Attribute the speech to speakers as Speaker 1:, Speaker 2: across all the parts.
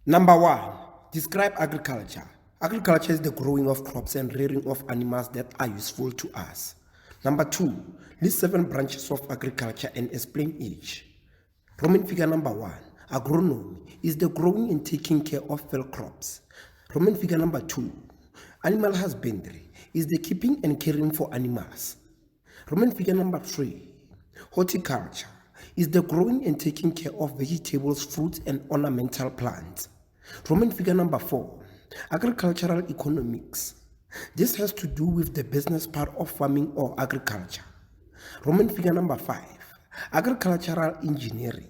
Speaker 1: Number 1. Describe agriculture. Agriculture is the growing of crops and rearing of animals that are useful to us. Number 2. List 7 branches of agriculture and explain each. Roman figure number 1. Agronomy is the growing and taking care of field crops. Roman figure number 2. Animal husbandry is the keeping and caring for animals. Roman figure number 3. Horticulture is the growing and taking care of vegetables, fruits, and ornamental plants. Roman figure number 4. Agricultural economics. This has to do with the business part of farming or agriculture. Roman figure number 5. Agricultural engineering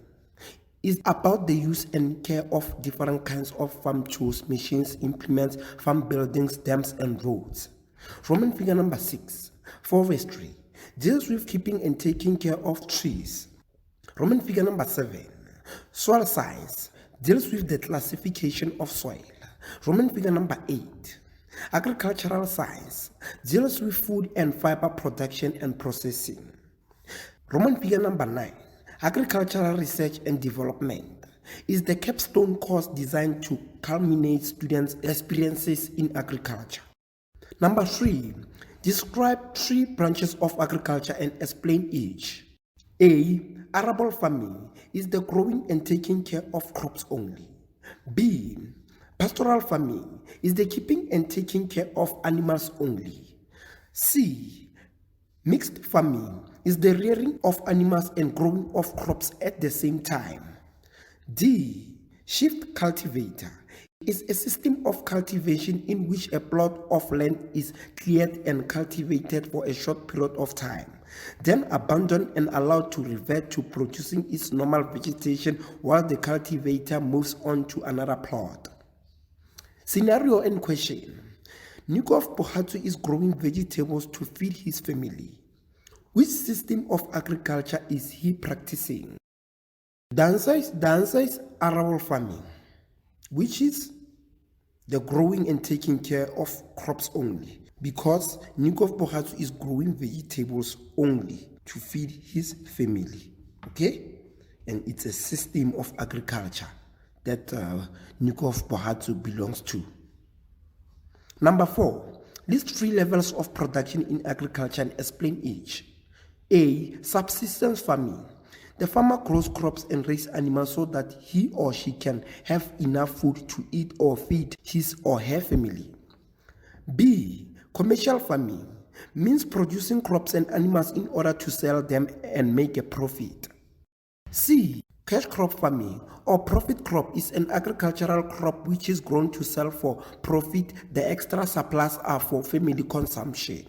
Speaker 1: is about the use and care of different kinds of farm tools, machines, implements, farm buildings, dams, and roads. Roman figure number 6. Forestry deals with keeping and taking care of trees. Roman figure number 7. Soil science deals with the classification of soil. Roman figure number 8. Agricultural science deals with food and fiber production and processing. Roman figure number 9. Agricultural research and development is the capstone course designed to culminate students' experiences in agriculture. Number 3. Describe 3 branches of agriculture and explain each. A. Arable farming is the growing and taking care of crops only. B. Pastoral farming is the keeping and taking care of animals only. C. Mixed farming is the rearing of animals and growing of crops at the same time. D. Shift cultivator is a system of cultivation in which a plot of land is cleared and cultivated for a short period of time, then abandoned and allowed to revert to producing its normal vegetation while the cultivator moves on to another plot. Scenario and question. Nikov Nkwe is growing vegetables to feed his family. Which system of agriculture is he practicing? The answer is arable farming, which is the growing and taking care of crops only, because Nikov Nkwe is growing vegetables only to feed his family. Okay? And it's a system of agriculture that Nikov Nkwe belongs to. Number 4. List 3 levels of production in agriculture and explain each. A. Subsistence farming. The farmer grows crops and raises animals so that he or she can have enough food to eat or feed his or her family. B. Commercial farming means producing crops and animals in order to sell them and make a profit. C. Cash crop farming or profit crop is an agricultural crop which is grown to sell for profit. The extra supplies are for family consumption.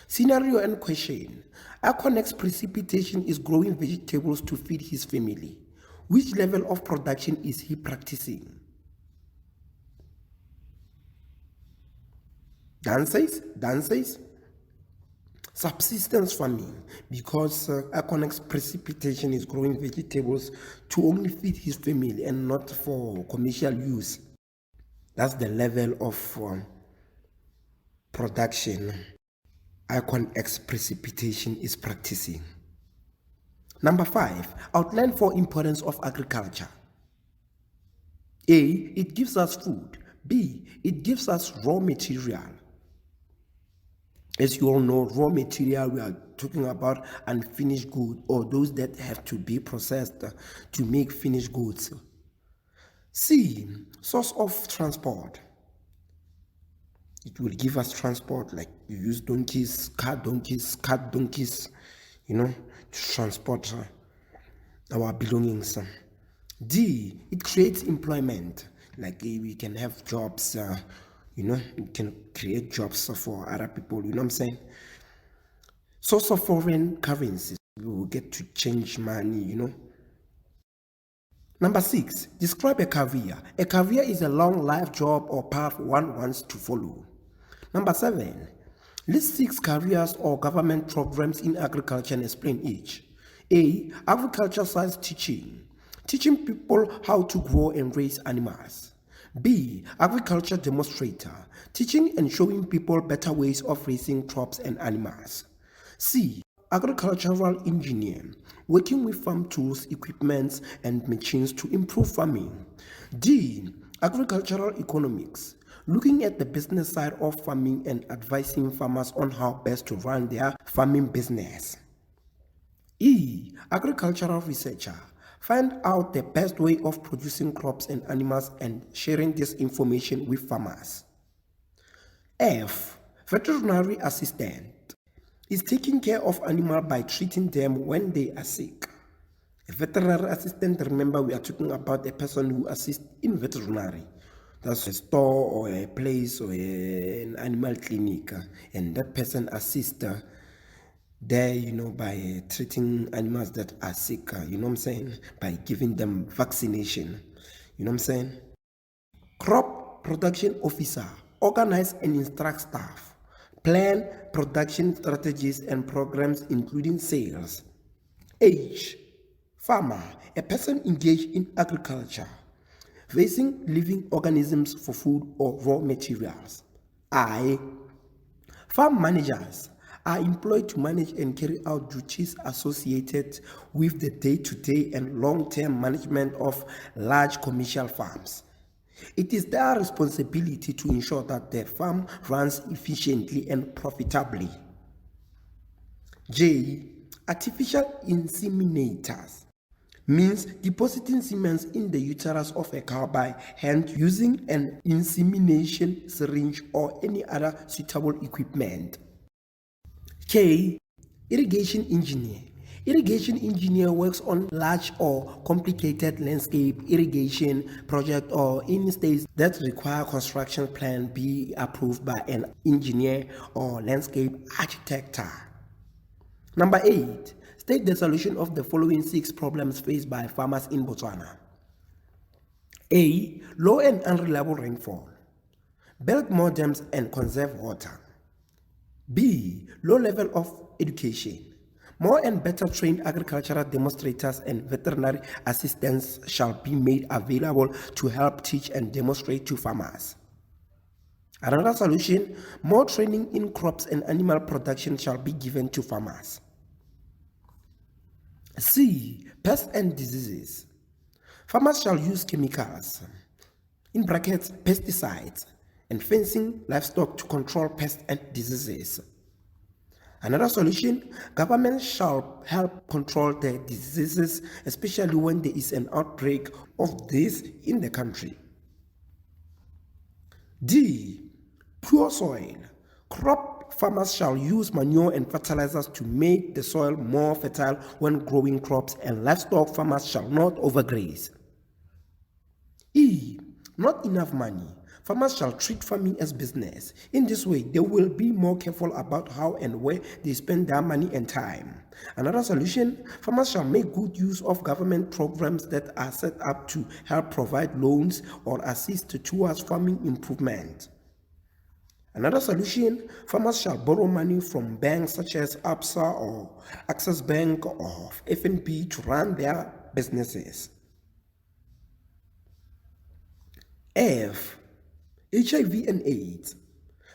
Speaker 1: Scenario and question. Aconnex precipitation is growing vegetables to feed his family. Which level of production is he practicing? The answer is subsistence farming, because Aconnex precipitation is growing vegetables to only feed his family and not for commercial use. That's the level of production Aconnex precipitation is practicing. Number 5. Outline 4 importance of agriculture. A. It gives us food. B. It gives us raw material. As you all know, raw material, we are talking about unfinished goods or those that have to be processed to make finished goods. C. Source of transport. It will give us transport, like you use donkeys, cart donkeys, to transport our belongings. D. It creates employment, like we can have jobs, we can create jobs for other people, you know what I'm saying? Source of foreign currencies, we will get to change money, Number 6. Describe a career. A career is a long life job or path one wants to follow. Number 7. List 6 careers or government programs in agriculture and explain each. A. Agriculture science teaching. Teaching people how to grow and raise animals. B. Agriculture demonstrator. Teaching and showing people better ways of raising crops and animals. C. Agricultural engineer. Working with farm tools, equipments, and machines to improve farming. D. Agricultural economics, looking at the business side of farming and advising farmers on how best to run their farming business. E. Agricultural researcher, find out the best way of producing crops and animals and sharing this information with farmers. F. Veterinary assistant, is taking care of animals by treating them when they are sick. A veterinary assistant, remember we are talking about a person who assists in veterinary. That's a store or a place or an animal clinic, and that person assists there, by treating animals that are sick, by giving them vaccination, Crop production officer, organize and instruct staff, plan production strategies and programs including sales. H. Farmer, a person engaged in agriculture, raising living organisms for food or raw materials. I. Farm managers are employed to manage and carry out duties associated with the day-to-day and long-term management of large commercial farms. It is their responsibility to ensure that their farm runs efficiently and profitably. J. Artificial inseminators means depositing semen in the uterus of a cow by hand using an insemination syringe or any other suitable equipment. K. Irrigation engineer. Irrigation engineer works on large or complicated landscape irrigation project or in states that require construction plan be approved by an engineer or landscape architect. Number 8. State the solution of the following 6 problems faced by farmers in Botswana. A. Low and unreliable rainfall. Build more dams and conserve water. B. Low level of education. More and better trained agricultural demonstrators and veterinary assistants shall be made available to help teach and demonstrate to farmers. Another solution, more training in crops and animal production shall be given to farmers. C. Pests and diseases. Farmers shall use chemicals, in brackets pesticides, and fencing livestock to control pests and diseases. Another solution, government shall help control the diseases, especially when there is an outbreak of this in the country. D. Pure soil. Crop farmers shall use manure and fertilizers to make the soil more fertile when growing crops, and livestock farmers shall not overgraze. E. Not enough money. Farmers shall treat farming as business. In this way, they will be more careful about how and where they spend their money and time. Another solution, farmers shall make good use of government programs that are set up to help provide loans or assist towards farming improvement. Another solution, farmers shall borrow money from banks such as ABSA or Access Bank or FNB to run their businesses. F. HIV and AIDS.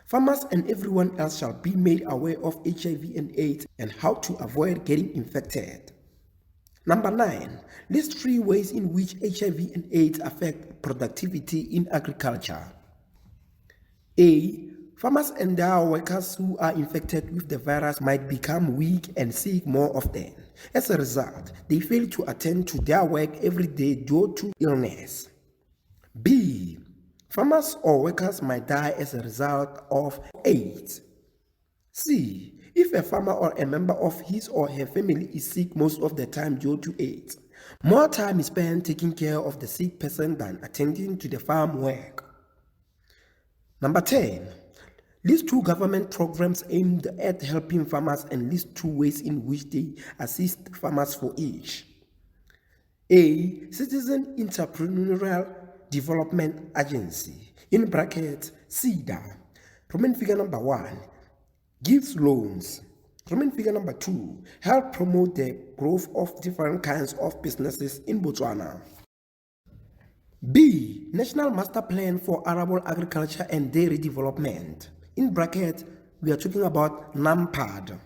Speaker 1: Farmers and everyone else shall be made aware of HIV and AIDS and how to avoid getting infected. Number 9. List 3 ways in which HIV and AIDS affect productivity in agriculture. A. Farmers and their workers who are infected with the virus might become weak and sick more often. As a result, they fail to attend to their work every day due to illness. B. Farmers or workers might die as a result of AIDS. C. If a farmer or a member of his or her family is sick most of the time due to AIDS, more time is spent taking care of the sick person than attending to the farm work. Number 10. List 2 government programs aimed at helping farmers and list 2 ways in which they assist farmers for each. A. Citizen Entrepreneurial Development Agency, in brackets CEDA. Roman figure number 1, gives loans. Roman figure number 2, help promote the growth of different kinds of businesses in Botswana. B. National Master Plan for Arable Agriculture and Dairy Development. In bracket, we are talking about NAMPAD.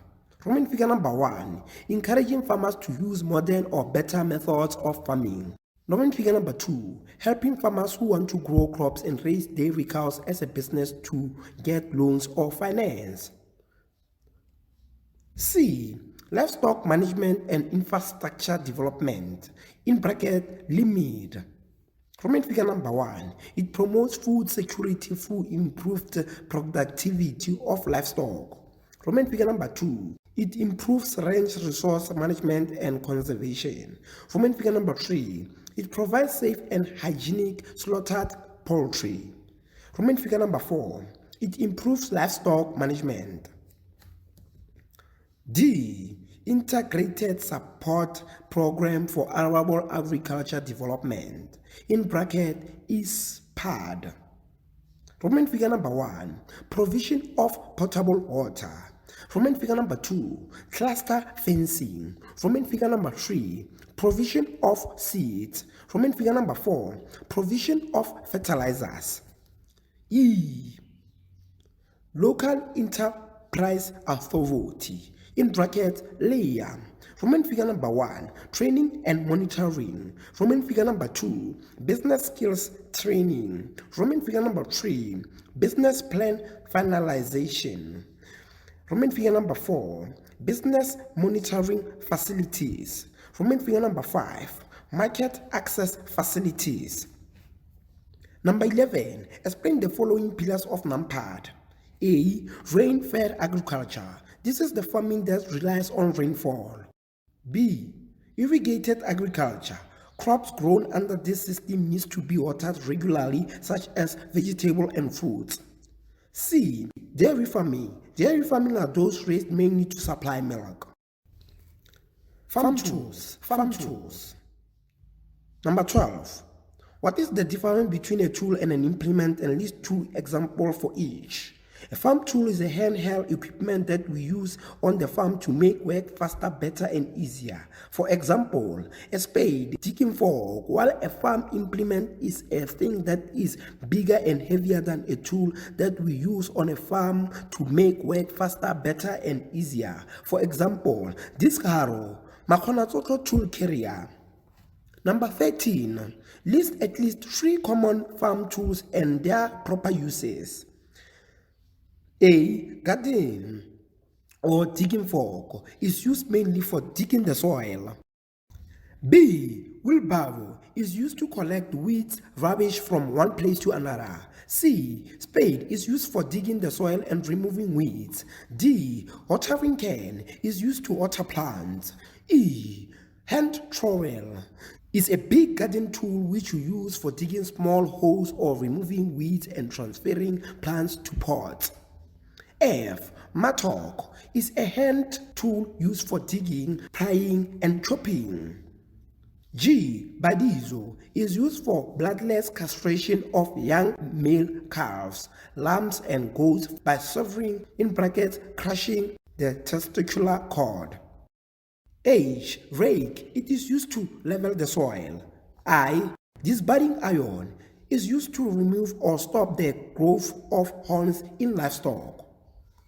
Speaker 1: Roman figure number 1, encouraging farmers to use modern or better methods of farming. Norman figure number 2, helping farmers who want to grow crops and raise dairy cows as a business to get loans or finance. C, livestock management and infrastructure development, in bracket, LIMID. Roman figure number 1, it promotes food security through improved productivity of livestock. Roman figure number 2, it improves range resource management and conservation. Roman figure number 3, it provides safe and hygienic slaughtered poultry. Roman figure number 4, it improves livestock management. D, integrated support program for arable agriculture development, in bracket, ISPAD. Roman figure number 1, provision of potable water. Roman figure number 2, cluster fencing. Roman figure number 3, provision of seeds. Roman figure number 4, provision of fertilizers. E, local enterprise authority, in bracket, LEA. Roman figure number 1, training and monitoring. Roman figure number 2, business skills training. Roman figure number 3, business plan finalization. Roman figure number 4, business monitoring facilities. Roman figure number 5, market access facilities. Number 11, explain the following pillars of NAMPAD. A, rain-fed agriculture. This is the farming that relies on rainfall. B, irrigated agriculture. Crops grown under this system needs to be watered regularly, such as vegetable and fruits. C, dairy farming. Dairy farming are those raised mainly to supply milk. Farm tools. Number 12, what is the difference between a tool and an implement, and list 2 examples for each. A farm tool is a handheld equipment that we use on the farm to make work faster, better, and easier. For example, a spade, digging fork, while a farm implement is a thing that is bigger and heavier than a tool that we use on a farm to make work faster, better, and easier. For example, disc harrow, Makonatsotlo tool carrier. Number 13, list at least 3 common farm tools and their proper uses. A, garden or digging fork is used mainly for digging the soil. B, wheelbarrow is used to collect weeds, rubbish from one place to another. C, spade is used for digging the soil and removing weeds. D, watering can is used to water plants. E, hand trowel is a big garden tool which you use for digging small holes or removing weeds and transferring plants to pots. F, mattock is a hand tool used for digging, prying, and chopping. G, badizo is used for bloodless castration of young male calves, lambs, and goats by severing, in brackets, crushing the testicular cord. H, rake, it is used to level the soil. I, disbudding iron is used to remove or stop the growth of horns in livestock.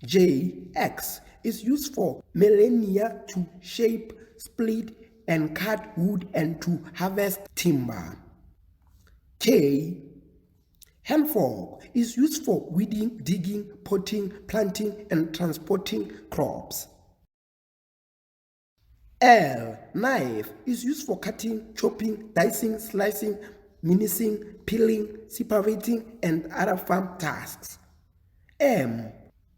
Speaker 1: J, X is used for millennia to shape, split, and cut wood and to harvest timber. K, hand fork is used for weeding, digging, potting, planting, and transporting crops. L, knife is used for cutting, chopping, dicing, slicing, mincing, peeling, separating, and other farm tasks. M,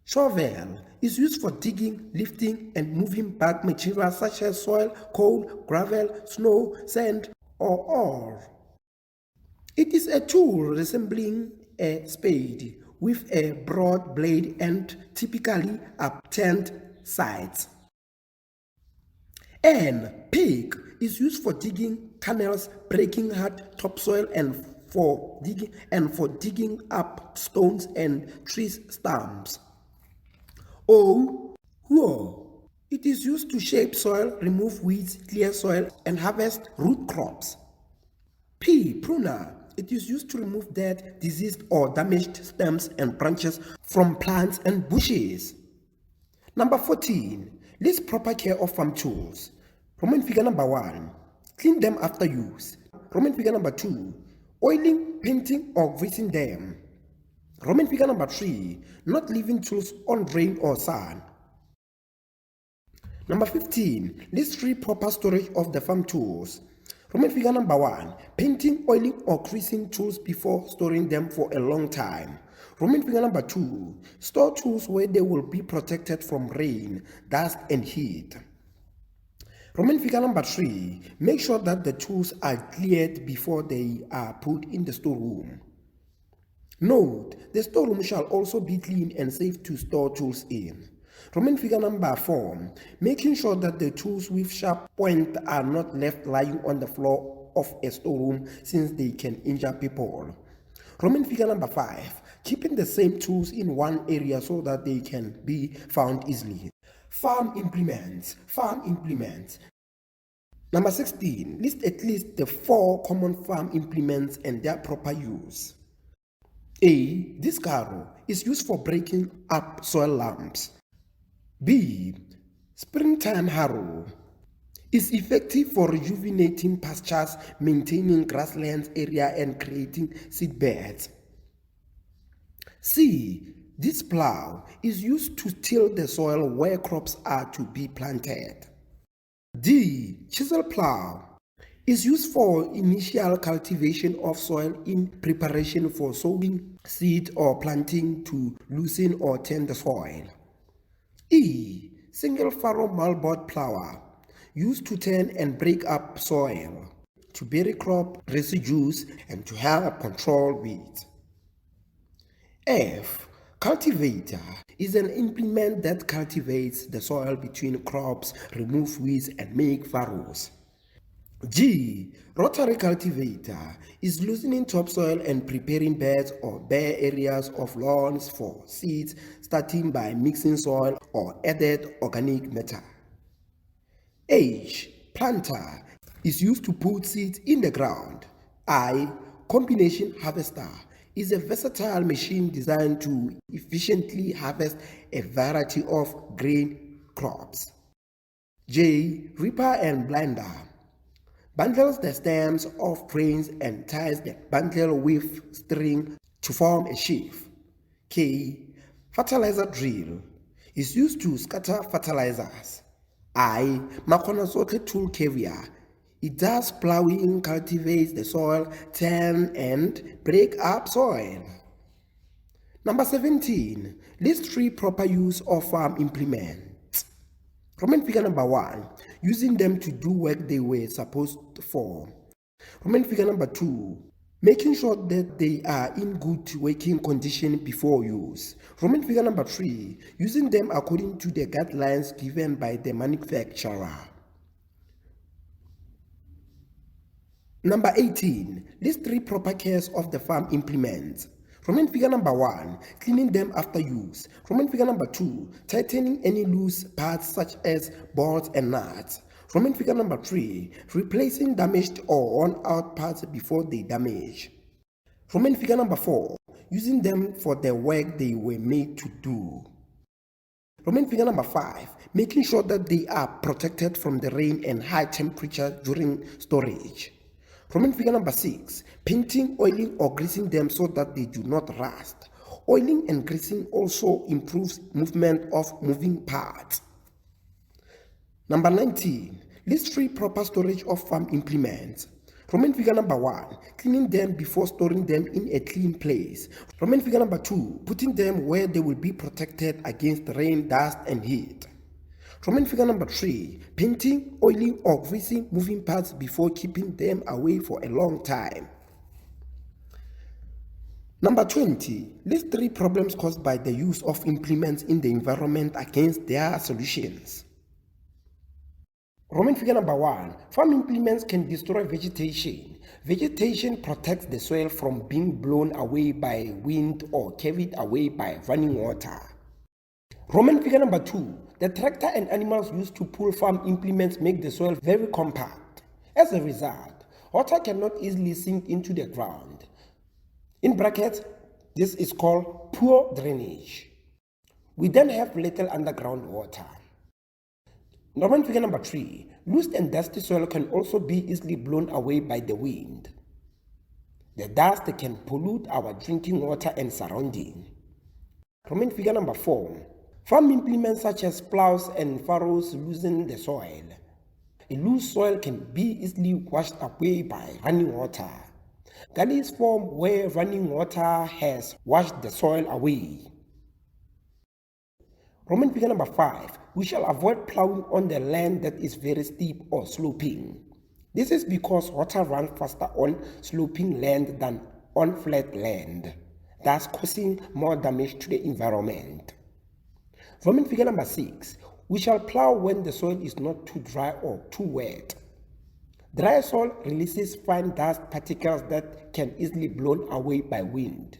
Speaker 1: shovel is used for digging, lifting, and moving back materials such as soil, coal, gravel, snow, sand, or ore. It is a tool resembling a spade with a broad blade and typically upturned sides. N, pick is used for digging canals, breaking hard topsoil, and for digging up stones and tree stumps. O, hoe, it is used to shape soil, remove weeds, clear soil, and harvest root crops. P, pruner, it is used to remove dead, diseased, or damaged stems and branches from plants and bushes. Number 14, list proper care of farm tools. Roman figure number 1, clean them after use. Roman figure number 2, oiling, painting or greasing them. Roman figure number 3, not leaving tools on rain or sun. Number 15, list 3 proper storage of the farm tools. Roman figure number 1, painting, oiling or greasing tools before storing them for a long time. Roman figure number 2, store tools where they will be protected from rain, dust and heat. Roman figure number 3, make sure that the tools are cleared before they are put in the storeroom. Note, the storeroom shall also be clean and safe to store tools in. Roman figure number 4, making sure that the tools with sharp point are not left lying on the floor of a storeroom since they can injure people. Roman figure number 5, keeping the same tools in one area so that they can be found easily. Farm implements. Number 16, list at least the 4 common farm implements and their proper use. A. This carro is used for breaking up soil lumps. B. Springtime harrow is effective for rejuvenating pastures, maintaining grasslands area and creating seed beds. C. This plow is used to till the soil where crops are to be planted. D. Chisel plow is used for initial cultivation of soil in preparation for sowing seed or planting to loosen or turn the soil. E. Single furrow moldboard plower used to turn and break up soil, to bury crop residues and to help control weeds. F. Cultivator is an implement that cultivates the soil between crops, remove weeds and make furrows. G. Rotary cultivator is loosening topsoil and preparing beds or bare areas of lawns for seeds, starting by mixing soil or added organic matter. H. Planter is used to put seeds in the ground. I. Combination harvester is a versatile machine designed to efficiently harvest a variety of grain crops. J. Reaper and blender bundles the stems of grains and ties the bundle with string to form a sheaf. K. Fertilizer drill is used to scatter fertilizers. I. Makonasotle tool carrier. It does plowing, cultivates the soil, turn and break up soil. Number 17. List 3 proper use of farm implements. Roman figure number 1, using them to do work they were supposed for. Roman figure number 2, making sure that they are in good working condition before use. Roman figure number 3, using them according to the guidelines given by the manufacturer. Number 18, list 3 proper cares of the farm implements. Roman figure number 1, cleaning them after use. Roman figure number 2, tightening any loose parts such as bolts and nuts. Roman figure number 3, replacing damaged or worn out parts before they damage. Roman figure number 4, using them for the work they were made to do. Roman figure number 5, making sure that they are protected from the rain and high temperature during storage. Roman figure number 6, painting, oiling or greasing them so that they do not rust. Oiling and greasing also improves movement of moving parts. Number 19, list 3 proper storage of farm implements. Roman figure number 1, cleaning them before storing them in a clean place. Roman figure number 2, putting them where they will be protected against rain, dust and heat. Roman figure number 3, painting, oiling or greasing moving parts before keeping them away for a long time. Number 20, list 3 problems caused by the use of implements in the environment against their solutions. Roman figure number 1, farm implements can destroy vegetation. Vegetation protects the soil from being blown away by wind or carried away by running water. Roman figure number 2, the tractor and animals used to pull farm implements make the soil very compact. As a result, water cannot easily sink into the ground. In brackets, this is called poor drainage. We then have little underground water. Roman figure number 3, Loose and dusty soil can also be easily blown away by the wind. The dust can pollute our drinking water and surrounding. Roman figure number 4. Farm implements such as plows and furrows loosen the soil. A loose soil can be easily washed away by running water. Gullies form where running water has washed the soil away. Roman figure number 5. We shall avoid plowing on the land that is very steep or sloping. This is because water runs faster on sloping land than on flat land, thus causing more damage to the environment. Roman figure number 6. We shall plow when the soil is not too dry or too wet. Dry soil releases fine dust particles that can easily be blown away by wind.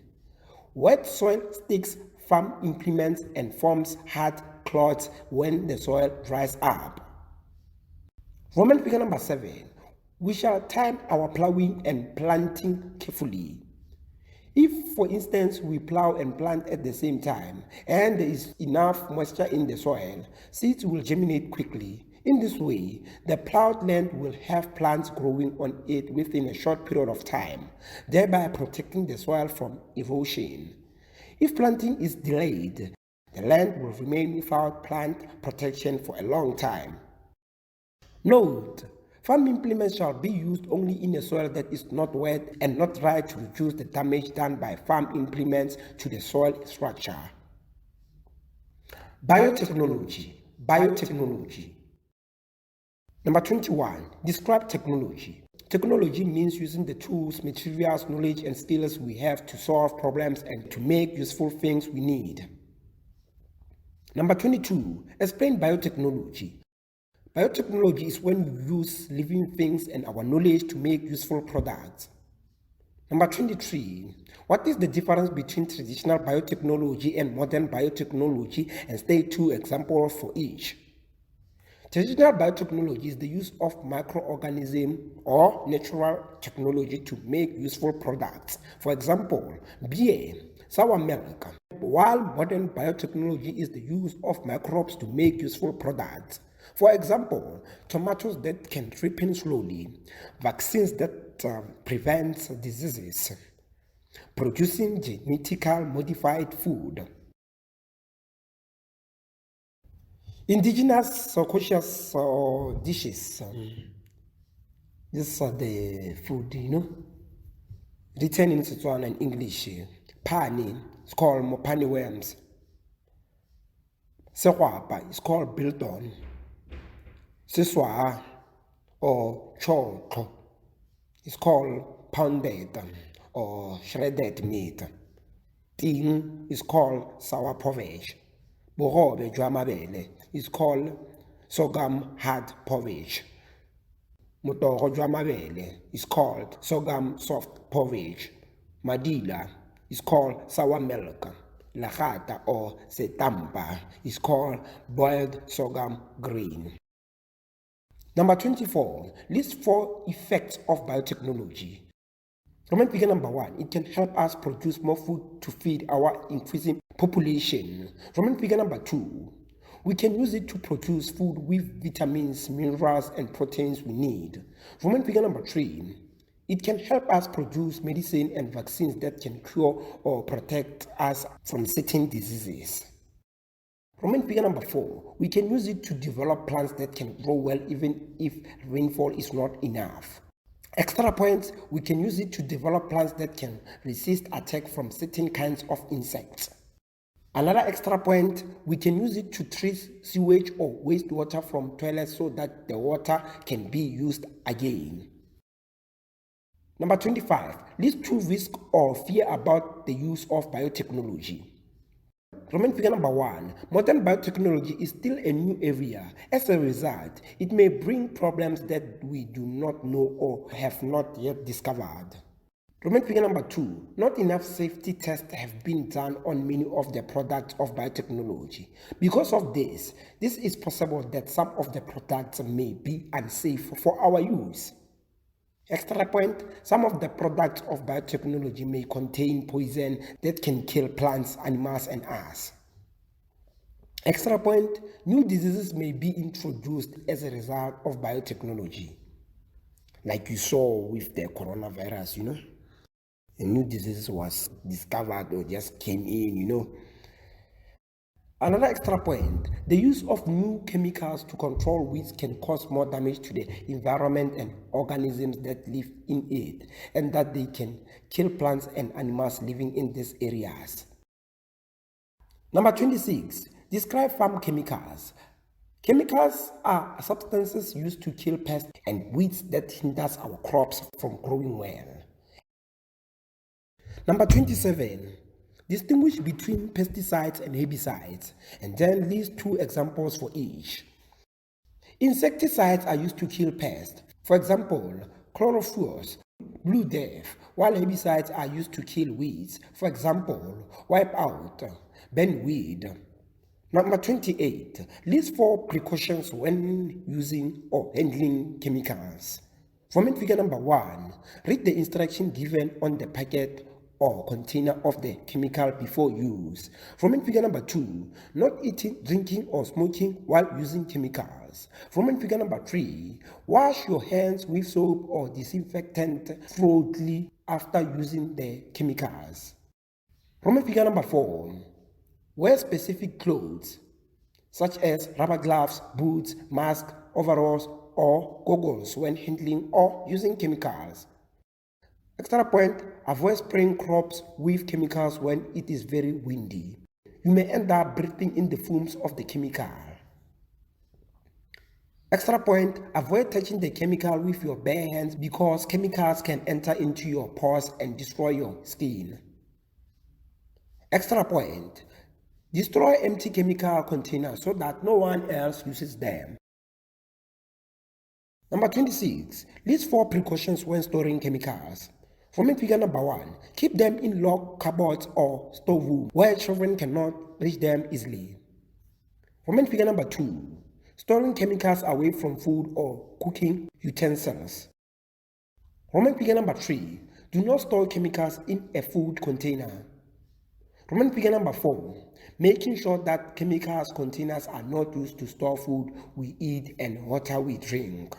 Speaker 1: Wet soil sticks farm implements and forms hard clods when the soil dries up. Roman figure number 7. We shall time our plowing and planting carefully. If, for instance, we plow and plant at the same time, and there is enough moisture in the soil, seeds will germinate quickly. In this way, the plowed land will have plants growing on it within a short period of time, thereby protecting the soil from erosion. If planting is delayed, the land will remain without plant protection for a long time. Note: farm implements shall be used only in a soil that is not wet and not dry to reduce the damage done by farm implements to the soil structure. Biotechnology. Number 21. Describe technology. Technology means using the tools, materials, knowledge, and skills we have to solve problems and to make useful things we need. Number 22. Explain biotechnology. Biotechnology is when we use living things and our knowledge to make useful products. Number 23. What is the difference between traditional biotechnology and modern biotechnology, and state 2 examples for each? Traditional biotechnology is the use of microorganisms or natural technology to make useful products. For example, beer, sour milk. While modern biotechnology is the use of microbes to make useful products. For example, tomatoes that can ripen slowly, vaccines that prevent diseases, producing genetically modified food. Indigenous conscious dishes. These are the food, written in Setswana and English. Pani, it's called mopani worms. Sewapa is called biltong. Siswa or choko is called pounded or shredded meat. Ting is called sour porridge. Borobe jwamabele is called sorghum hard porridge. Motoro jwamabele is called sorghum soft porridge. Madila is called sour milk. Lagata or setampa is called boiled sorghum grain. Number 24. List 4 effects of biotechnology. Roman figure number 1. It can help us produce more food to feed our increasing population. Roman figure number 2. We can use it to produce food with vitamins, minerals, and proteins we need. Roman figure number 3. It can help us produce medicine and vaccines that can cure or protect us from certain diseases. Roman figure number 4. We can use it to develop plants that can grow well even if rainfall is not enough. Extra points, we can use it to develop plants that can resist attack from certain kinds of insects. Another extra point, we can use it to treat sewage or wastewater from toilets so that the water can be used again. Number 25. List 2 risks or fear about the use of biotechnology. Roman figure number 1. Modern biotechnology is still a new area. As a result, it may bring problems that we do not know or have not yet discovered. Roman figure number 2. Not enough safety tests have been done on many of the products of biotechnology. Because of this is possible that some of the products may be unsafe for our use. Extra point, some of the products of biotechnology may contain poison that can kill plants, animals, and us. Extra point, new diseases may be introduced as a result of biotechnology. Like you saw with the coronavirus, a new disease was discovered or just came in. Another extra point, the use of new chemicals to control weeds can cause more damage to the environment and organisms that live in it, and that they can kill plants and animals living in these areas. Number 26, describe farm chemicals. Chemicals are substances used to kill pests and weeds that hinders our crops from growing well. Number 27, distinguish between pesticides and herbicides, and then list 2 examples for each. Insecticides are used to kill pests. For example, chlorophylls, Blue Death, while herbicides are used to kill weeds. For example, Wipe Out, Bendweed. Number 28, list 4 precautions when using or handling chemicals. Format figure number 1, read the instruction given on the packet or container of the chemical before use. Format figure number 2, not eating, drinking or smoking while using chemicals. Format figure number 3, wash your hands with soap or disinfectant thoroughly after using the chemicals. Format figure number 4, wear specific clothes such as rubber gloves, boots, masks, overalls, or goggles when handling or using chemicals. Extra point, avoid spraying crops with chemicals when it is very windy. You may end up breathing in the fumes of the chemical. Extra point, avoid touching the chemical with your bare hands because chemicals can enter into your pores and destroy your skin. Extra point, destroy empty chemical containers so that no one else uses them. Number 26, list 4 precautions when storing chemicals. Format figure number 1, keep them in locked cupboards or storeroom where children cannot reach them easily. Format figure number 2, storing chemicals away from food or cooking utensils. Format figure number 3, do not store chemicals in a food container. Format figure number 4, making sure that chemicals containers are not used to store food we eat and water we drink.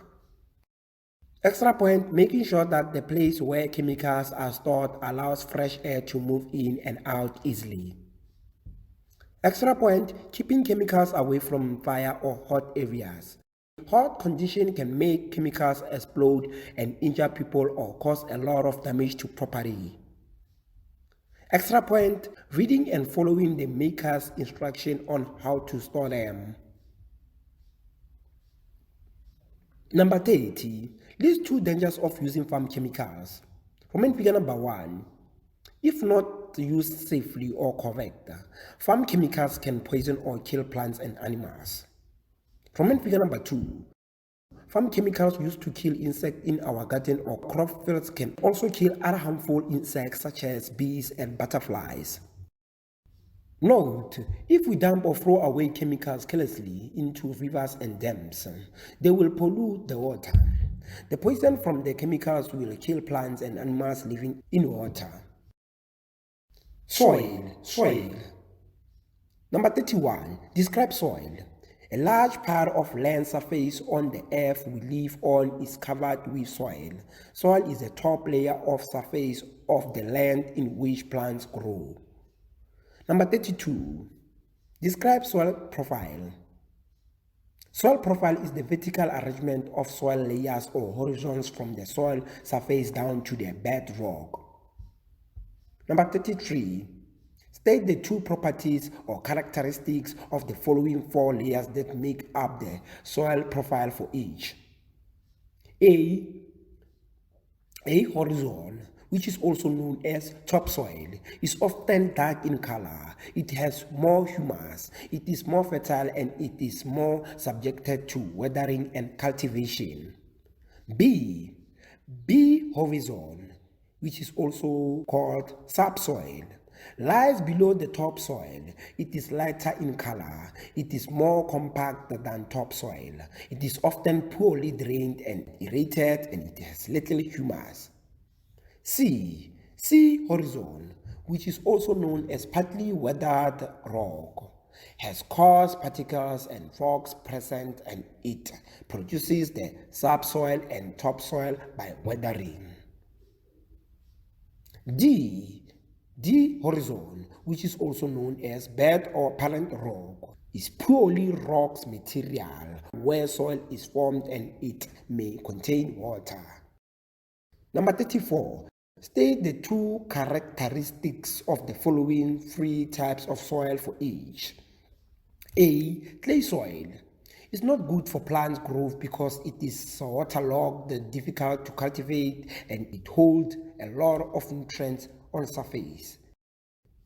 Speaker 1: Extra point, making sure that the place where chemicals are stored allows fresh air to move in and out easily. Extra point, keeping chemicals away from fire or hot areas. Hot conditions can make chemicals explode and injure people or cause a lot of damage to property. Extra point, reading and following the maker's instruction on how to store them. Number 30, list 2 dangers of using farm chemicals. Format figure number 1, if not used safely or correct, farm chemicals can poison or kill plants and animals. Format figure number 2, farm chemicals used to kill insects in our garden or crop fields can also kill other harmful insects such as bees and butterflies. Note, if we dump or throw away chemicals carelessly into rivers and dams, they will pollute the water. The poison from the chemicals will kill plants and animals living in water. Soil. Number 31, describe soil. A large part of land surface on the earth we live on is covered with soil. Soil is the top layer of surface of the land in which plants grow. Number 32, describe soil profile. Soil profile is the vertical arrangement of soil layers or horizons from the soil surface down to the bedrock. Number 33, state the 2 properties or characteristics of the following 4 layers that make up the soil profile for each. A horizon, which is also known as topsoil, is often dark in color. It has more humus, it is more fertile, and it is more subjected to weathering and cultivation. B horizon, which is also called subsoil, lies below the topsoil. It is lighter in color. It is more compact than topsoil. It is often poorly drained and aerated, and it has little humus. C horizon, which is also known as partly weathered rock, has coarse particles and rocks present, and it produces the subsoil and topsoil by weathering. D horizon, which is also known as bed or parent rock, is purely rocks material where soil is formed and it may contain water. Number 34. State the two characteristics of the following three types of soil for each. A. Clay soil is not good for plant growth because it is waterlogged, difficult to cultivate, and it holds a lot of nutrients on surface.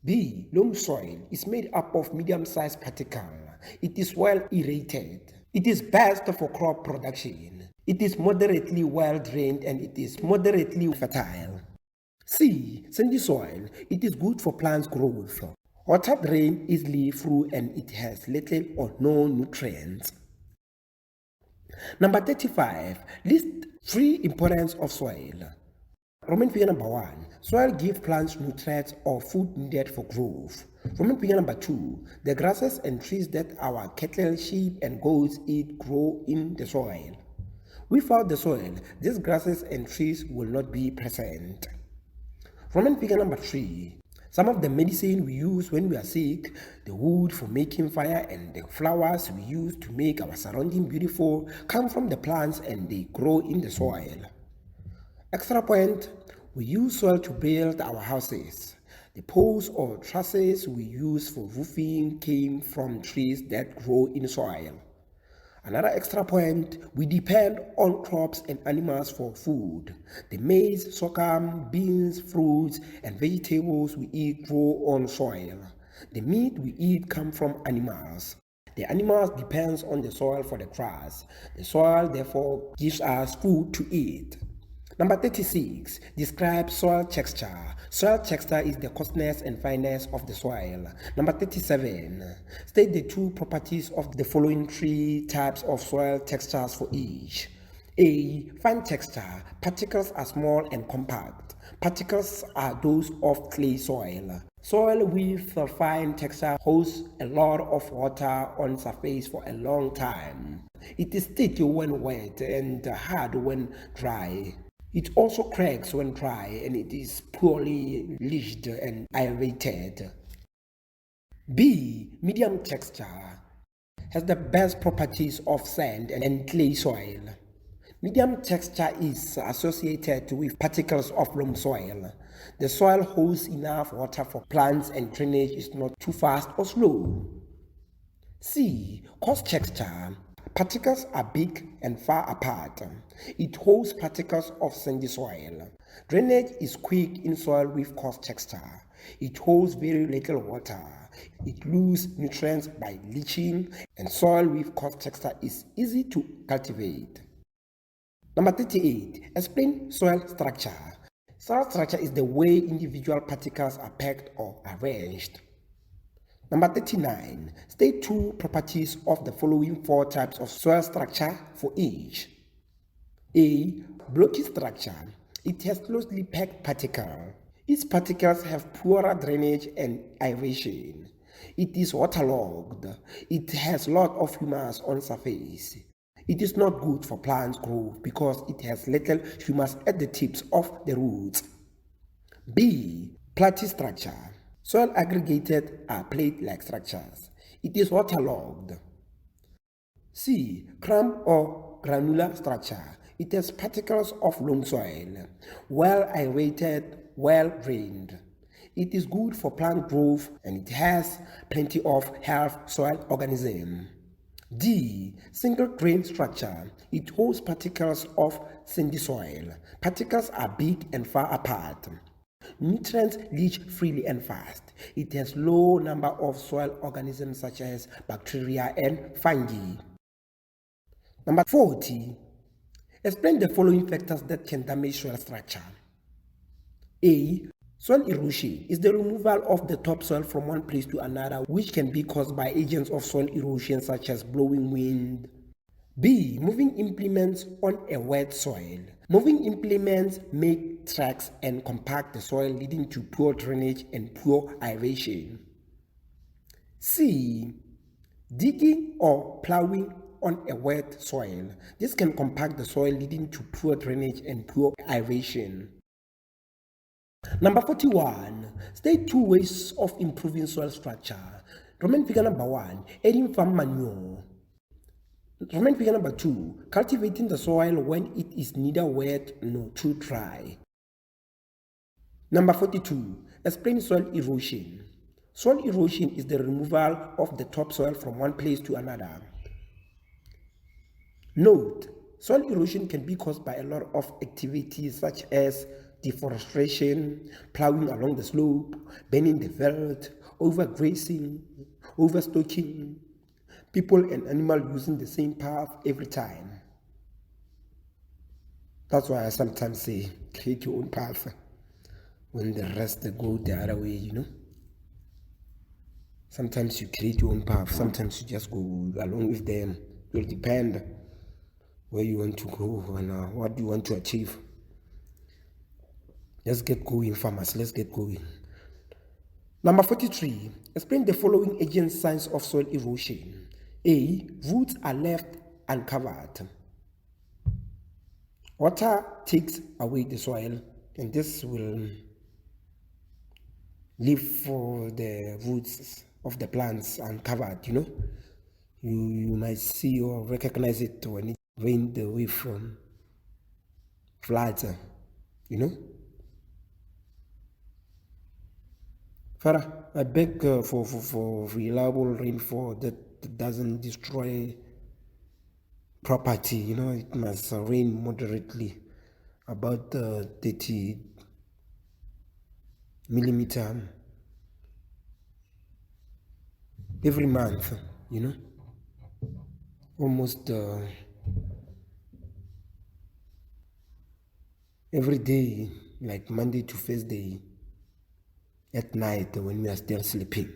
Speaker 1: B. Loam soil is made up of medium-sized particles. It is well aerated. It is best for crop production. It is moderately well drained and it is moderately fertile. C. Sandy soil. It is good for plant growth. Water drains easily through and it has little or no nutrients. Number 35. List three importance of soil. Roman figure number 1. Soil gives plants nutrients or food needed for growth. Roman figure number 2. The grasses and trees that our cattle, sheep, and goats eat grow in the soil. Without the soil, these grasses and trees will not be present. Roman figure number 3. Some of the medicine we use when we are sick, the wood for making fire, and the flowers we use to make our surrounding beautiful come from the plants and they grow in the soil. Extra point, we use soil to build our houses. The poles or trusses we use for roofing came from trees that grow in soil. Another extra point, we depend on crops and animals for food. The maize, sorghum, beans, fruits, and vegetables we eat grow on soil. The meat we eat comes from animals. The animals depend on the soil for the crops. The soil therefore gives us food to eat. Number 36. Describe soil texture. Soil texture is the coarseness and fineness of the soil. Number 37. State the two properties of the following three types of soil textures for each. A. Fine texture. Particles are small and compact. Particles are those of clay soil. Soil with a fine texture holds a lot of water on surface for a long time. It is sticky when wet and hard when dry. It also cracks when dry and it is poorly leached and aerated. B. Medium texture has the best properties of sand and clay soil. Medium texture is associated with particles of loam soil. The soil holds enough water for plants and drainage is not too fast or slow. C. Coarse texture. Particles are big and far apart. It holds particles of sandy soil. Drainage is quick in soil with coarse texture. It holds very little water. It loses nutrients by leaching, and soil with coarse texture is easy to cultivate. Number 38. Explain soil structure. Soil structure is the way individual particles are packed or arranged. Number 39. State two properties of the following four types of soil structure for each. A. Blocky structure. It has closely packed particles. Its particles have poorer drainage and aeration. It is waterlogged. It has a lot of humus on surface. It is not good for plant growth because it has little humus at the tips of the roots. B. Platy structure. Soil aggregated are plate-like structures. It is waterlogged. C. Crumb or granular structure. It has particles of loam soil, well aerated, well drained. It is good for plant growth and it has plenty of healthy soil organisms. D. Single grain structure. It holds particles of sandy soil. Particles are big and far apart. Nutrients leach freely and fast. It has low number of soil organisms such as bacteria and fungi. Number 40. Explain the following factors that can damage soil structure. A. Soil erosion is the removal of the topsoil from one place to another, which can be caused by agents of soil erosion such as blowing wind. B. Moving implements on a wet soil. Moving implements make tracks and compact the soil, leading to poor drainage and poor aeration. C. Digging or plowing on a wet soil. This can compact the soil, leading to poor drainage and poor aeration. Number 41. State 2 ways of improving soil structure. Roman figure number 1. Adding farm manure. Roman figure number 2. Cultivating the soil when it is neither wet nor too dry. Number 42. Explain soil erosion. Soil erosion is the removal of the topsoil from one place to another. Note, soil erosion can be caused by a lot of activities such as deforestation, plowing along the slope, burning the veldt, overgrazing, overstocking, people and animal using the same path every time. That's why I sometimes say, create your own path when the rest go the other way, you know. Sometimes you create your own path, sometimes you just go along with them. It will depend where you want to go and what you want to achieve. Let's get going, farmers. Let's get going. Number 43. Explain the following agent signs of soil erosion. A. Roots are left uncovered. Water takes away the soil, and this will leave for the roots of the plants uncovered, you know. You might see or recognize it when it rained away from floods, you know. Father, I beg for reliable rainfall that doesn't destroy property, you know. It must rain moderately, about 30 millimeter every month, you know. Almost every day, like Monday to Thursday at night when we are still sleeping.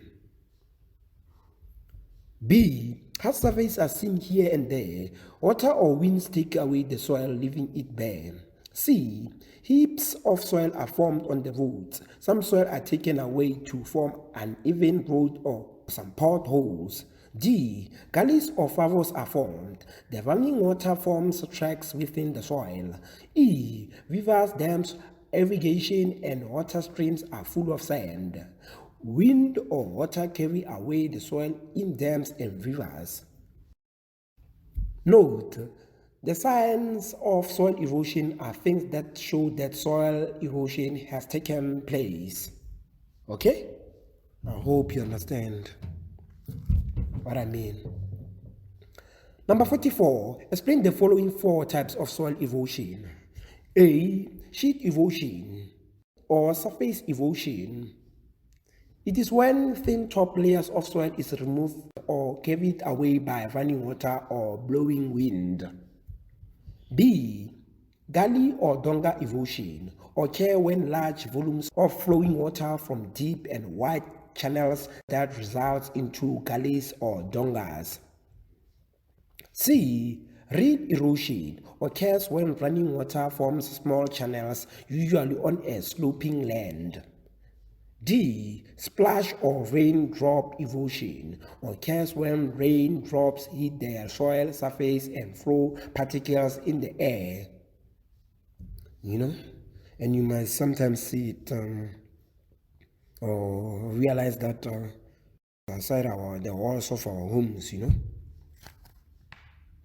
Speaker 1: B. Hard surfaces are seen here and there. Water or winds take away the soil, leaving it bare. C. Heaps of soil are formed on the roads. Some soil are taken away to form an even road or some potholes. D. Gullies or furrows are formed. The running water forms tracks within the soil. E. Rivers, dams, irrigation and water streams are full of sand. Wind or water carry away the soil in dams and rivers. Note, the signs of soil erosion are things that show that soil erosion has taken place. Okay? I hope you understand what I mean. Number 44. Explain the following 4 types of soil erosion. A. Sheet erosion or surface erosion. It is when thin top layers of soil is removed or carried away by running water or blowing wind. B. Gully or donga erosion occur when large volumes of flowing water from deep and wide channels that results into gullies or dongas. C. Reed erosion occurs when running water forms small channels, usually on a sloping land. D. Splash or raindrop erosion occurs when raindrops hit the soil surface and throw particles in the air. You know, and you might sometimes see it or realize that outside the walls of our homes, you know,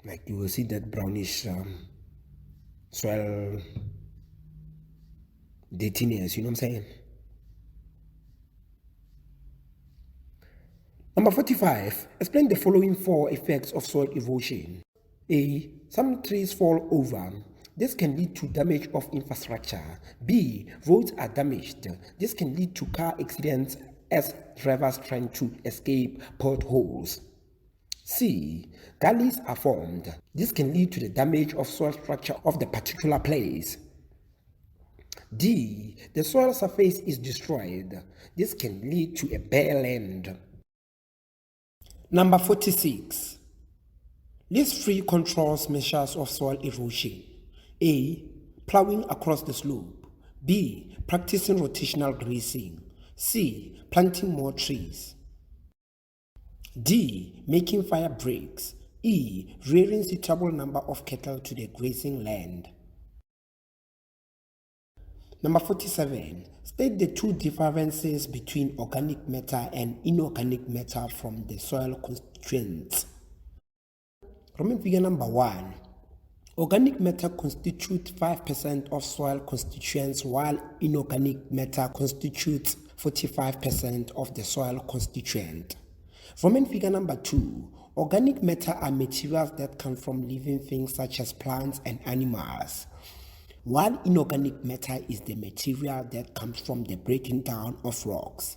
Speaker 1: like you will see that brownish soil dirtiness, you know what I'm saying? Number 45. Explain the following 4 effects of soil erosion. A. Some trees fall over. This can lead to damage of infrastructure. B. Roads are damaged. This can lead to car accidents as drivers trying to escape potholes. C. Gullies are formed. This can lead to the damage of soil structure of the particular place. D. The soil surface is destroyed. This can lead to a bare land. Number 46. List 3 controls measures of soil erosion. A. Plowing across the slope. B. Practicing rotational grazing. C. Planting more trees. D. Making fire breaks. E. Rearing suitable number of cattle to the grazing land. Number 47. State the two differences between organic matter and inorganic matter from the soil constituents. Roman figure number 1. Organic matter constitutes 5% of soil constituents, while inorganic matter constitutes 45% of the soil constituent. Roman figure number 2. Organic matter are materials that come from living things such as plants and animals, while inorganic matter is the material that comes from the breaking down of rocks.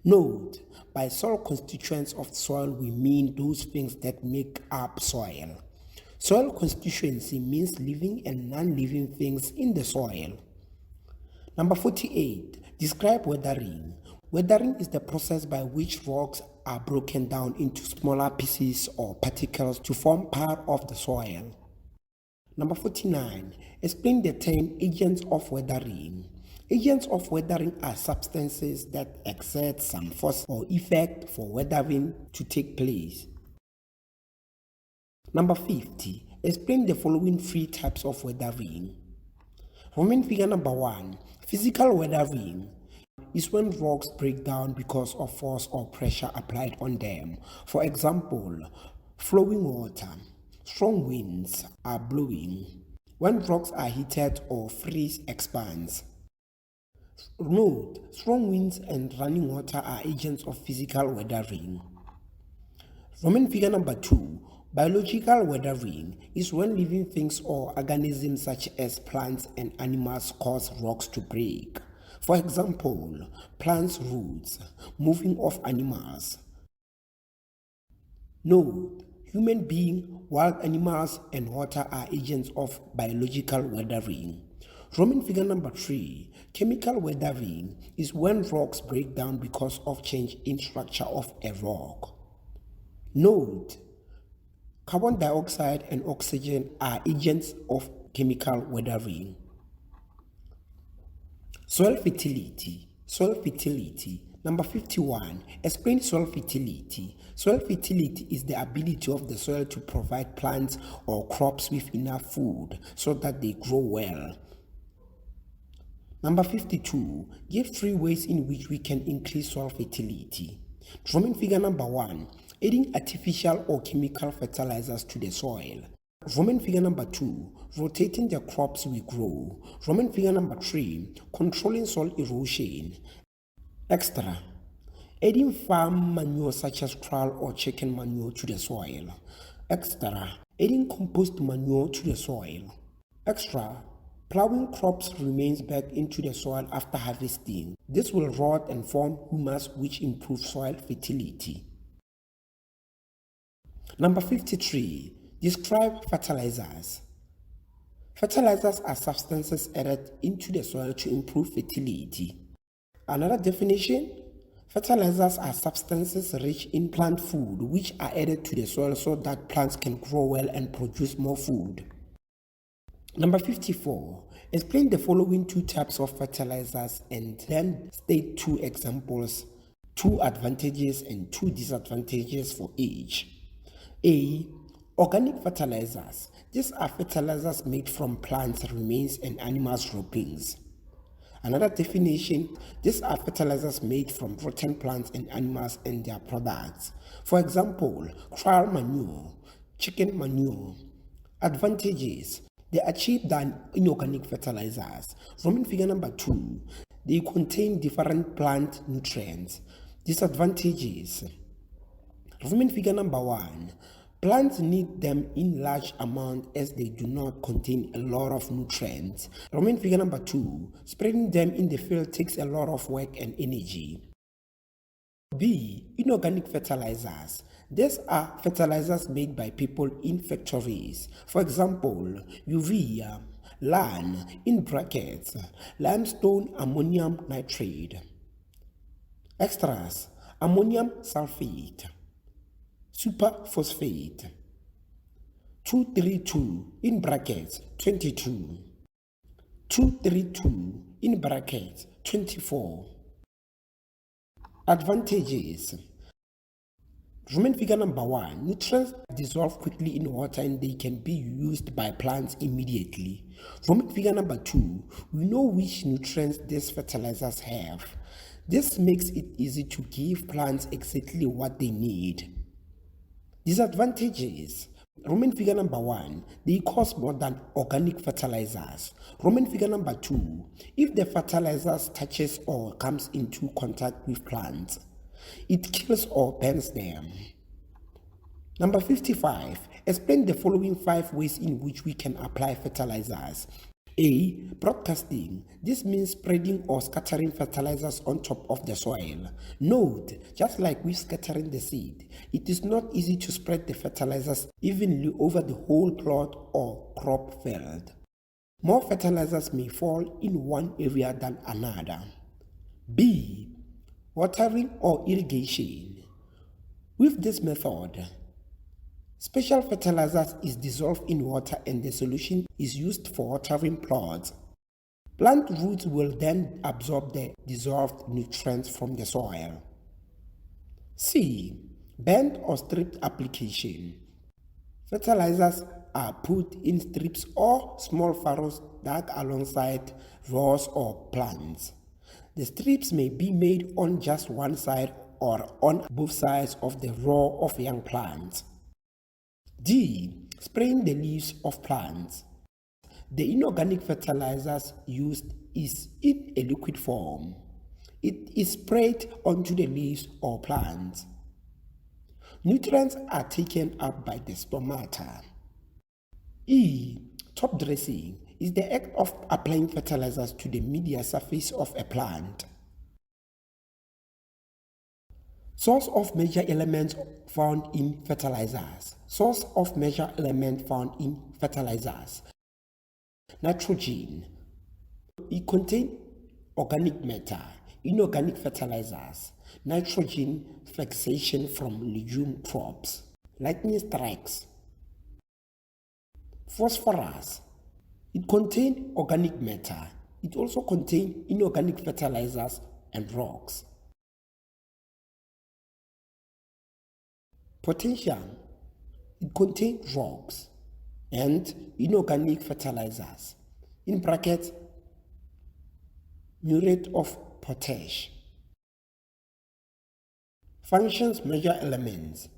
Speaker 1: Note, by soil constituents of soil we mean those things that make up soil. Soil constituency means living and non-living things in the soil. Number 48. Describe weathering. Weathering is the process by which rocks are broken down into smaller pieces or particles to form part of the soil. Number 49. Explain the term agents of weathering. Agents of weathering are substances that exert some force or effect for weathering to take place. Number 50. Explain the following 3 types of weathering. Roman figure number 1. Physical weathering is when rocks break down because of force or pressure applied on them. For example, flowing water. Strong winds are blowing. When rocks are heated or freeze expands. Note, strong winds and running water are agents of physical weathering. Roman figure number 2. Biological weathering is when living things or organisms such as plants and animals cause rocks to break. For example, plants' roots, moving of animals. Note, human beings, wild animals, and water are agents of biological weathering. Roman figure number 3. Chemical weathering is when rocks break down because of change in structure of a rock. Note, carbon dioxide and oxygen are agents of chemical weathering. Soil fertility. Soil fertility. Number 51. Explain soil fertility. Soil fertility is the ability of the soil to provide plants or crops with enough food so that they grow well. Number 52. Give 3 ways in which we can increase soil fertility. Roman figure number 1. Adding artificial or chemical fertilizers to the soil. Roman figure number 2. Rotating the crops we grow. Roman figure number 3. Controlling soil erosion. Extra. Adding farm manure such as cow or chicken manure to the soil. Extra. Adding compost manure to the soil. Extra. Plowing crops remains back into the soil after harvesting. This will rot and form humus, which improves soil fertility. Number 53. Describe fertilizers. Fertilizers are substances added into the soil to improve fertility. Another definition: fertilizers are substances rich in plant food which are added to the soil so that plants can grow well and produce more food. Number 54. Explain the following 2 types of fertilizers and then state 2 examples, 2 advantages and 2 disadvantages for each. A. Organic fertilizers. These are fertilizers made from plants' remains and animals' droppings. Another definition: these are fertilizers made from rotten plants and animals and their products. For example, cow manure, chicken manure. Advantages: they are cheaper than inorganic fertilizers. Roman figure number 2. They contain different plant nutrients. Disadvantages: Roman figure number 1. Plants need them in large amount as they do not contain a lot of nutrients. Roman figure number 2. Spreading them in the field takes a lot of work and energy. B. Inorganic fertilizers. These are fertilizers made by people in factories. For example, urea, LAN, in brackets, limestone ammonium nitrate. Extras: ammonium sulfate, superphosphate, 232 in brackets 22, 232 in brackets 24. Advantages: Roman figure number 1. Nutrients dissolve quickly in water and they can be used by plants immediately. Roman figure number 2. We know which nutrients these fertilizers have. This makes it easy to give plants exactly what they need. Disadvantages. Roman figure number 1, they cost more than organic fertilizers. Roman figure number 2, if the fertilizers touches or comes into contact with plants, it kills or burns them. Number 55, explain the following 5 ways in which we can apply fertilizers. A. Broadcasting. This means spreading or scattering fertilizers on top of the soil. Note, just like with scattering the seed, it is not easy to spread the fertilizers evenly over the whole plot or crop field. More fertilizers may fall in one area than another. B. Watering or irrigation. With this method, special fertilizers is dissolved in water and the solution is used for watering plots. Plant roots will then absorb the dissolved nutrients from the soil. C. Band or stripped application. Fertilizers are put in strips or small furrows dug alongside rows or plants. The strips may be made on just one side or on both sides of the row of young plants. D. Spraying the leaves of plants. The inorganic fertilizers used is in a liquid form. It is sprayed onto the leaves or plants. Nutrients are taken up by the stomata. E. Top dressing is the act of applying fertilizers to the media surface of a plant. Source of major elements found in fertilizers. Source of major element found in fertilizers. Nitrogen. It contains organic matter. Inorganic fertilizers. Nitrogen fixation from legume crops. Lightning strikes. Phosphorus. It contains organic matter. It also contains inorganic fertilizers and rocks. Potassium. It contains rocks and inorganic fertilizers. In brackets, muriate of potash. Functions major elements.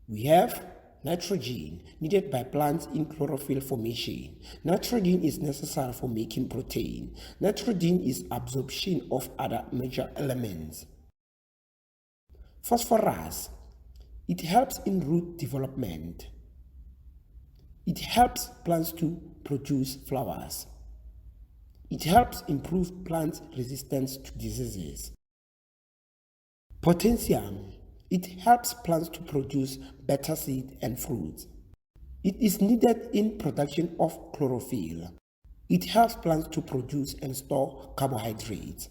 Speaker 1: We have nitrogen, needed by plants in chlorophyll formation. Nitrogen is necessary for making protein. Nitrogen is absorption of other major elements. Phosphorus. It helps in root development. It helps plants to produce flowers. It helps improve plant resistance to diseases. Potassium. It helps plants to produce better seed and fruits. It is needed in production of chlorophyll. It helps plants to produce and store carbohydrates.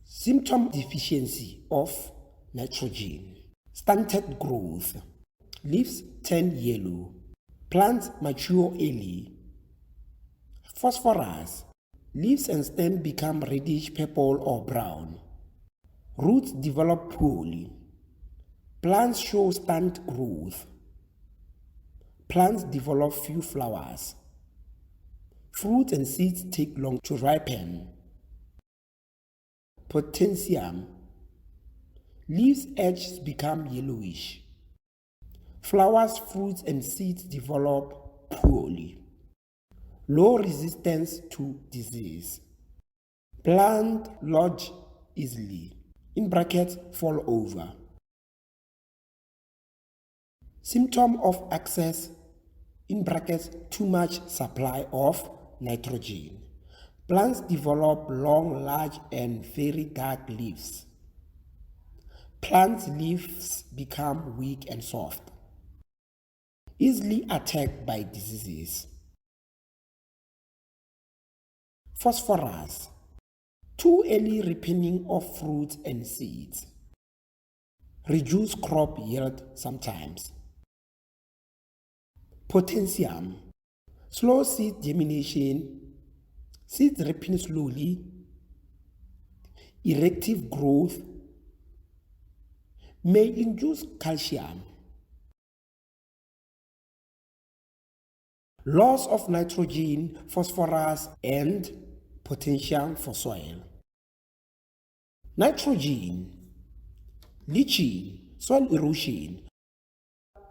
Speaker 1: Symptom deficiency of nitrogen. Stunted growth. Leaves turn yellow. Plants mature early. Phosphorus. Leaves and stem become reddish purple or brown. Roots develop poorly. Plants show stunted growth. Plants develop few flowers. Fruits and seeds take long to ripen. Potassium. Leaves' edges become yellowish. Flowers, fruits, and seeds develop poorly. Low resistance to disease. Plant lodge easily. In brackets, fall over. Symptom of excess, in brackets, too much supply of nitrogen. Plants develop long, large, and very dark leaves. Plants' leaves become weak and soft. Easily attacked by diseases. Phosphorus. Too early ripening of fruits and seeds. Reduce crop yield sometimes. Potassium. Slow seed germination. Seeds ripen slowly. Erective growth. may induce calcium, loss of nitrogen, phosphorus, and potassium for soil. Nitrogen, leaching, soil erosion,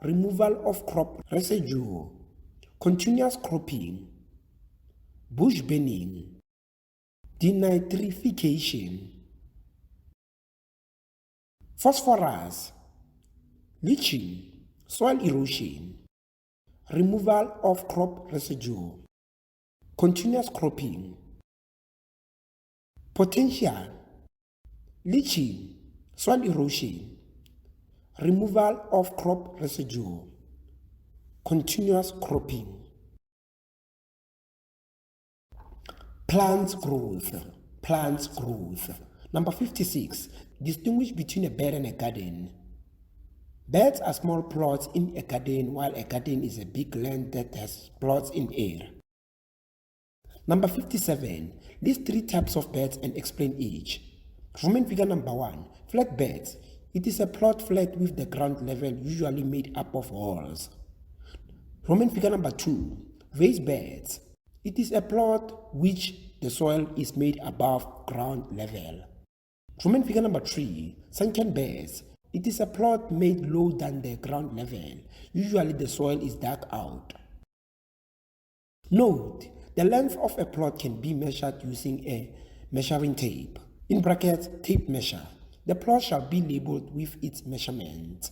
Speaker 1: removal of crop residue, continuous cropping, bush burning, denitrification. Phosphorus, leaching, soil erosion, removal of crop residue, continuous cropping. Potential, leaching, soil erosion, removal of crop residue, continuous cropping. Plants growth. Number 56, distinguish between a bed and a garden. Beds are small plots in a garden, while a garden is a big land that has plots in air. Number 57, list 3 types of beds and explain each. Roman figure number 1, flat beds. It is a plot flat with the ground level usually made up of walls. Roman figure number 2, raised beds. It is a plot which the soil is made above ground level. Roman figure number 3, sunken beds. It is a plot made low than the ground level. Usually the soil is dug out. Note, the length of a plot can be measured using a measuring tape. In brackets, tape measure. The plot shall be labeled with its measurement.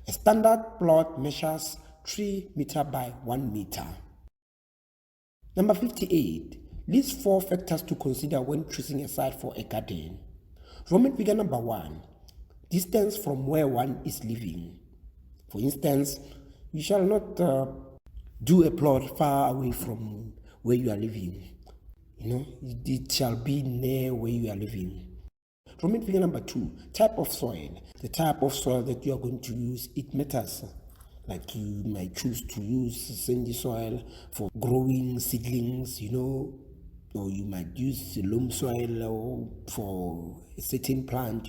Speaker 1: A standard plot measures 3 meters by 1 meter. Number 58. List 4 factors to consider when choosing a site for a garden. Roman figure number 1. Distance from where one is living. For instance, you shall not do a plot far away from where you are living. It shall be near where you are living. Roman figure number 2, type of soil. The type of soil that you are going to use, it matters. Like you might choose to use sandy soil for growing seedlings, or you might use loam soil for a certain plant,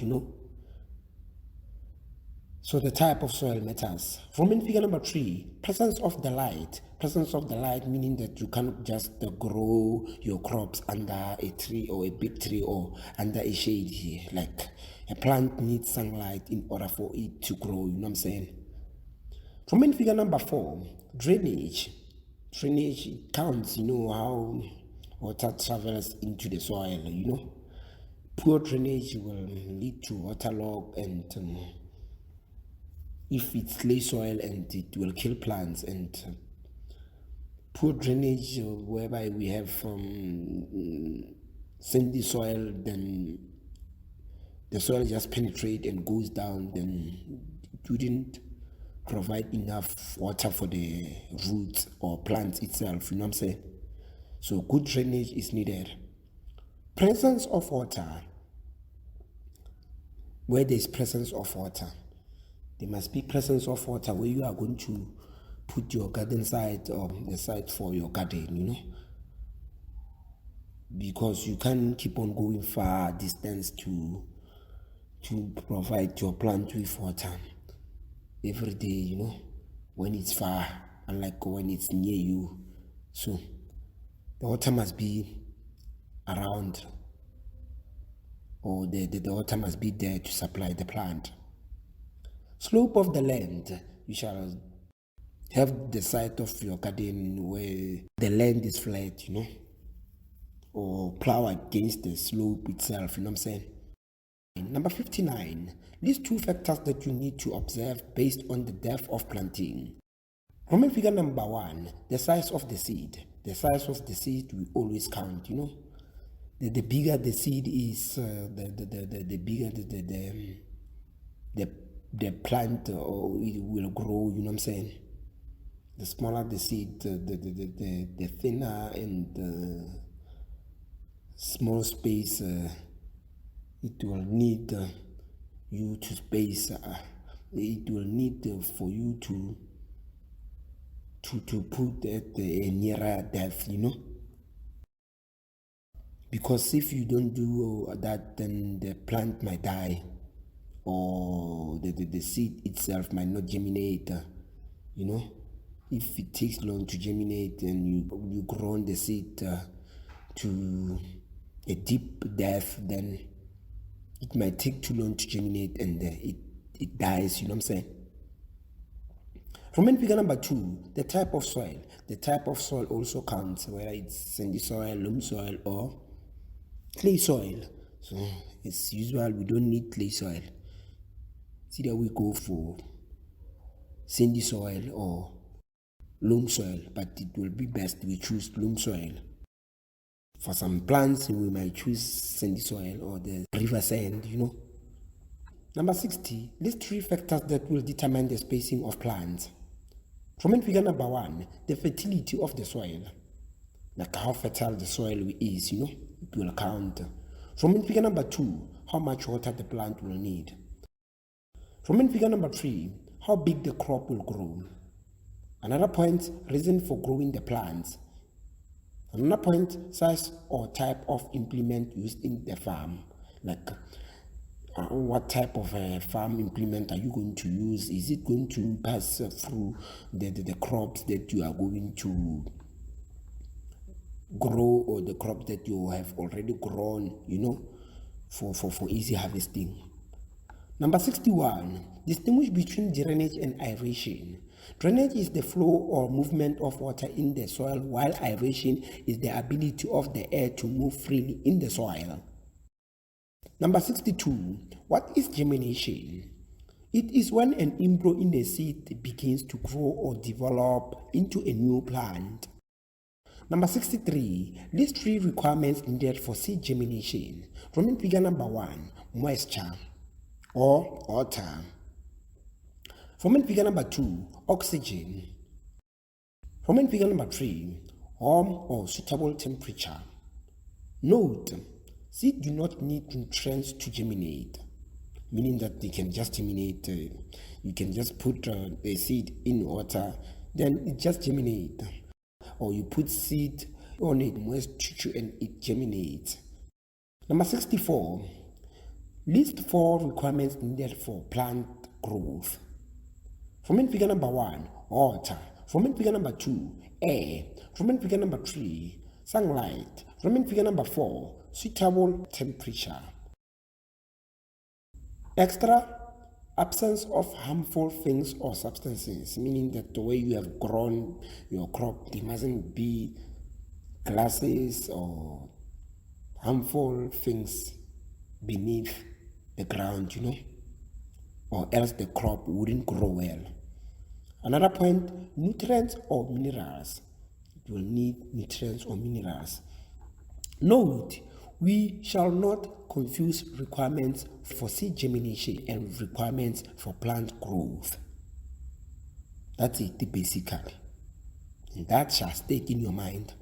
Speaker 1: So the type of soil matters. Roman figure number 3, presence of the light. Presence of the light meaning that you cannot just grow your crops under a tree or a big tree or under a shade here. Like a plant needs sunlight in order for it to grow, you know what I'm saying? Roman figure number 4, drainage. Drainage counts, how water travels into the soil, Poor drainage will lead to waterlog and if it's clay soil and it will kill plants, and poor drainage whereby we have sandy soil, then the soil just penetrates and goes down, then it wouldn't provide enough water for the roots or plants itself, you know what I'm saying? So good drainage is needed. Presence of water. Where there is presence of water, there must be presence of water where you are going to put your garden site or the site for your garden, because you can't keep on going far distance to provide your plant with water every day, when it's far, unlike when it's near you. So the water must be around, or the water must be there to supply the plant. Slope of the land. You shall have the site of your garden where the land is flat, or plow against the slope itself, you know what I'm saying? Number 59. List 2 factors that you need to observe based on the depth of planting. Roman figure number 1, the size of the seed. The size of the seed we always count, The bigger the seed is, the bigger the plant or it will grow, you know what I'm saying? The smaller the seed, the thinner and the small space it will need you to space. It will need for you to put at a nearer depth, because if you don't do that, then the plant might die. or the seed itself might not germinate. If it takes long to germinate and you grow the seed to a deep depth, then it might take too long to germinate and it dies, you know what I'm saying? Roman figure number 2, the type of soil. The type of soil also counts, whether it's sandy soil, loam soil, or clay soil. So as usual, we don't need clay soil. It's either we go for sandy soil or loam soil, but it will be best we choose loam soil. For some plants, we might choose sandy soil or the river sand, Number 60, list 3 factors that will determine the spacing of plants. From figure number 1, the fertility of the soil. Like how fertile the soil is, it will count. From figure number 2, how much water the plant will need. From figure number 3, how big the crop will grow. Another point, reason for growing the plants. Another point, size or type of implement used in the farm. Like what type of farm implement are you going to use? Is it going to pass through the crops that you are going to grow, or the crops that you have already grown, for easy harvesting? Number 61, distinguish between drainage and aeration. Drainage is the flow or movement of water in the soil, while aeration is the ability of the air to move freely in the soil. Number 62, what is germination? It is when an embryo in the seed begins to grow or develop into a new plant. Number 63, list 3 requirements needed for seed germination. Roman figure number 1, moisture or water. Roman figure number 2, oxygen. Roman figure number 3, warm or suitable temperature. Note, seeds do not need nutrients to germinate, meaning that they can just germinate. You can just put a seed in water, then it just germinates. Or you put seed on a moist tissue and it germinates. Number 64, list 4 requirements needed for plant growth. From figure number 1, water. From figure number 2, air. From figure number 3, sunlight. From figure number 4, suitable temperature. Extra, absence of harmful things or substances, meaning that the way you have grown your crop, there mustn't be gases or harmful things beneath the ground, or else the crop wouldn't grow well. Another point, nutrients or minerals. You will need nutrients or minerals. Note, we shall not confuse requirements for seed germination and requirements for plant growth. That's it, basically. And that shall stay in your mind.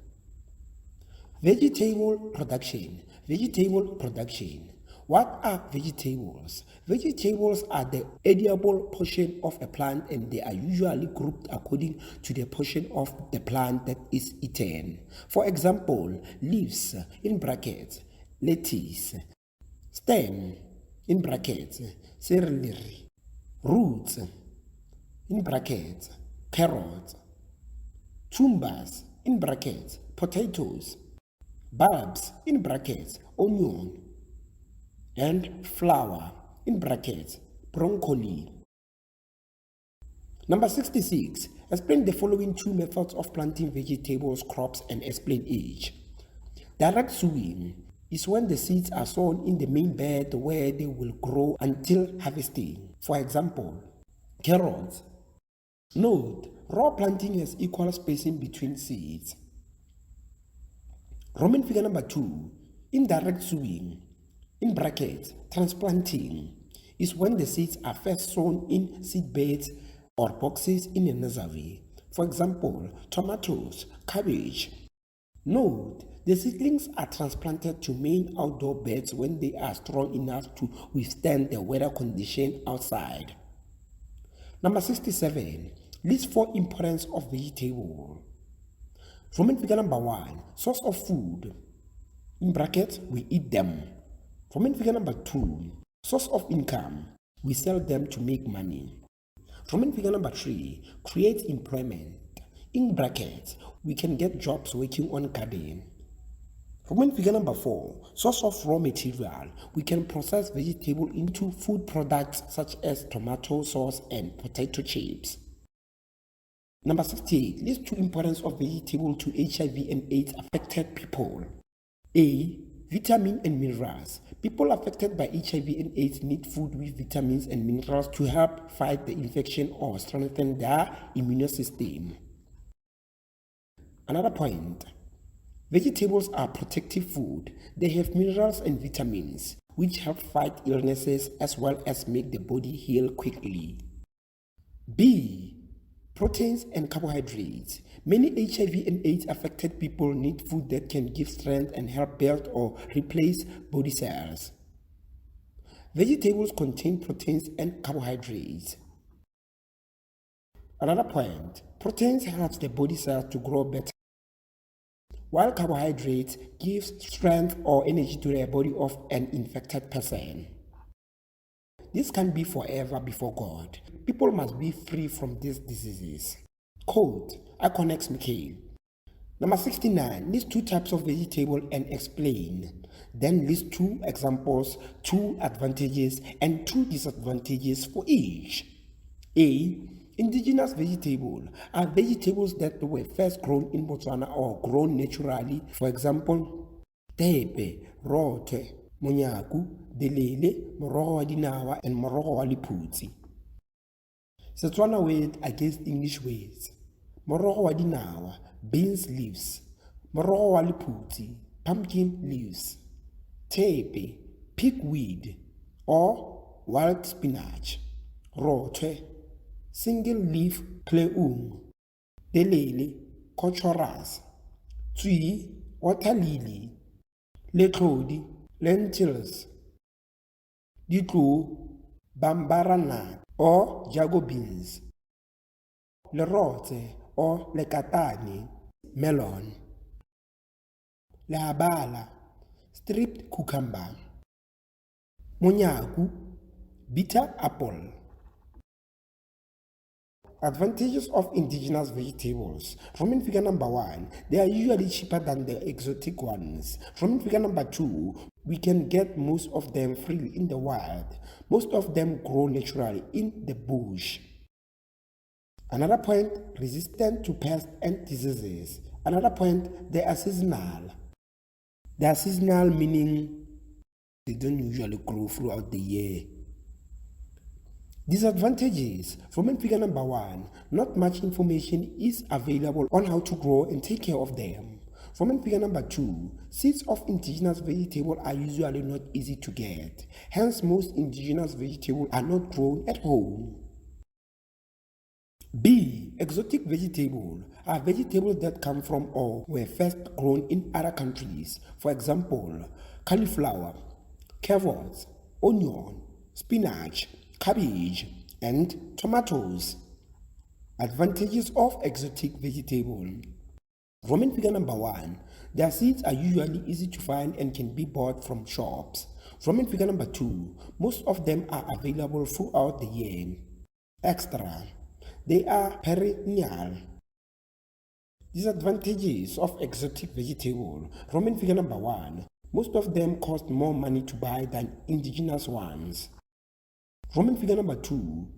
Speaker 1: Vegetable production. Vegetable production. What are vegetables? Vegetables are the edible portion of a plant, and they are usually grouped according to the portion of the plant that is eaten. For example, leaves, in brackets, lettuce, stem, in brackets, celery, roots, in brackets, carrots, tubers, in brackets, potatoes, bulbs, in brackets, onion, and flower, in brackets, broccoli. Number 66, explain the following 2 methods of planting vegetables, crops, and explain each. Direct sowing is when the seeds are sown in the main bed where they will grow until harvesting. For example, carrots. Note, raw planting has equal spacing between seeds. Roman figure number 2, indirect sowing, in brackets, transplanting, is when the seeds are first sown in seed beds or boxes in a nursery. For example, tomatoes, cabbage. Note, the seedlings are transplanted to main outdoor beds when they are strong enough to withstand the weather condition outside. Number 67, list 4 importance of vegetable. Roman figure number 1, source of food. In brackets, we eat them. Roman figure number 2, source of income. We sell them to make money. Roman figure number 3, create employment. In brackets, we can get jobs working on garden. Roman figure number 4, source of raw material. We can process vegetable into food products such as tomato sauce and potato chips. Number 68, list 2 importance of vegetable to HIV and AIDS affected people. A. Vitamin and minerals. People affected by HIV and AIDS need food with vitamins and minerals to help fight the infection or strengthen their immune system. Another point. Vegetables are protective food. They have minerals and vitamins which help fight illnesses as well as make the body heal quickly. B. Proteins and carbohydrates. Many HIV and AIDS affected people need food that can give strength and help build or replace body cells. Vegetables contain proteins and carbohydrates. Another point, proteins help the body cells to grow better, while carbohydrates give strength or energy to the body of an infected person. This can be forever before God. People must be free from these diseases. Quote, Nikov Nkwe. Number 69, list 2 types of vegetable and explain. Then list 2 examples, 2 advantages, and 2 disadvantages for each. A. Indigenous vegetable are vegetables that were first grown in Botswana or grown naturally. For example, tepe, rote, monyaku, delele, morogo wa dinawa, and morogo wa lephutsi. Setswana word against English words. Morogo wa dinawa, beans leaves. Morogo wa lephutsi, pumpkin leaves. Tepe, pigweed or wild spinach. Rote, single leaf pleung. Delele, cochoras. Tswi, water lily. Letlodi, lentils. Ditlo, bambara nut or jago beans. Lerote or lekatani, melon. Lehabala, stripped cucumber. Monyaku, bitter apple. Advantages of indigenous vegetables. Roman figure number 1, they are usually cheaper than the exotic ones. Roman figure number 2, we can get most of them freely in the wild. Most of them grow naturally in the bush. Another point, resistant to pests and diseases. Another point, they are seasonal. They are seasonal meaning they don't usually grow throughout the year. Disadvantages. Roman figure number 1, not much information is available on how to grow and take care of them. Roman figure number 2, seeds of indigenous vegetables are usually not easy to get. Hence, most indigenous vegetables are not grown at home. B. Exotic vegetables are vegetables that come from or were first grown in other countries. For example, cauliflower, carrots, onion, spinach, cabbage, and tomatoes. Advantages of exotic vegetable. Roman figure number 1, their seeds are usually easy to find and can be bought from shops. Roman figure number 2, most of them are available throughout the year. Extra, they are perennial. Disadvantages of exotic vegetable. Roman figure number 1, most of them cost more money to buy than indigenous ones. Roman figure number 2,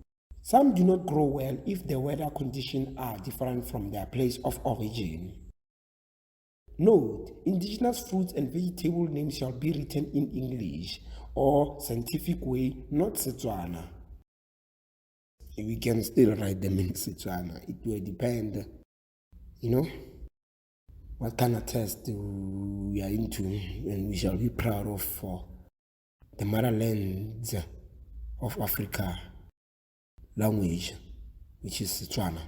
Speaker 1: some do not grow well if the weather conditions are different from their place of origin. Note, indigenous fruits and vegetable names shall be written in English or scientific way, not Setswana. We can still write them in Setswana. It will depend, what kind of test we are into, and we shall be proud of for the motherlands of Africa language, which is Setswana.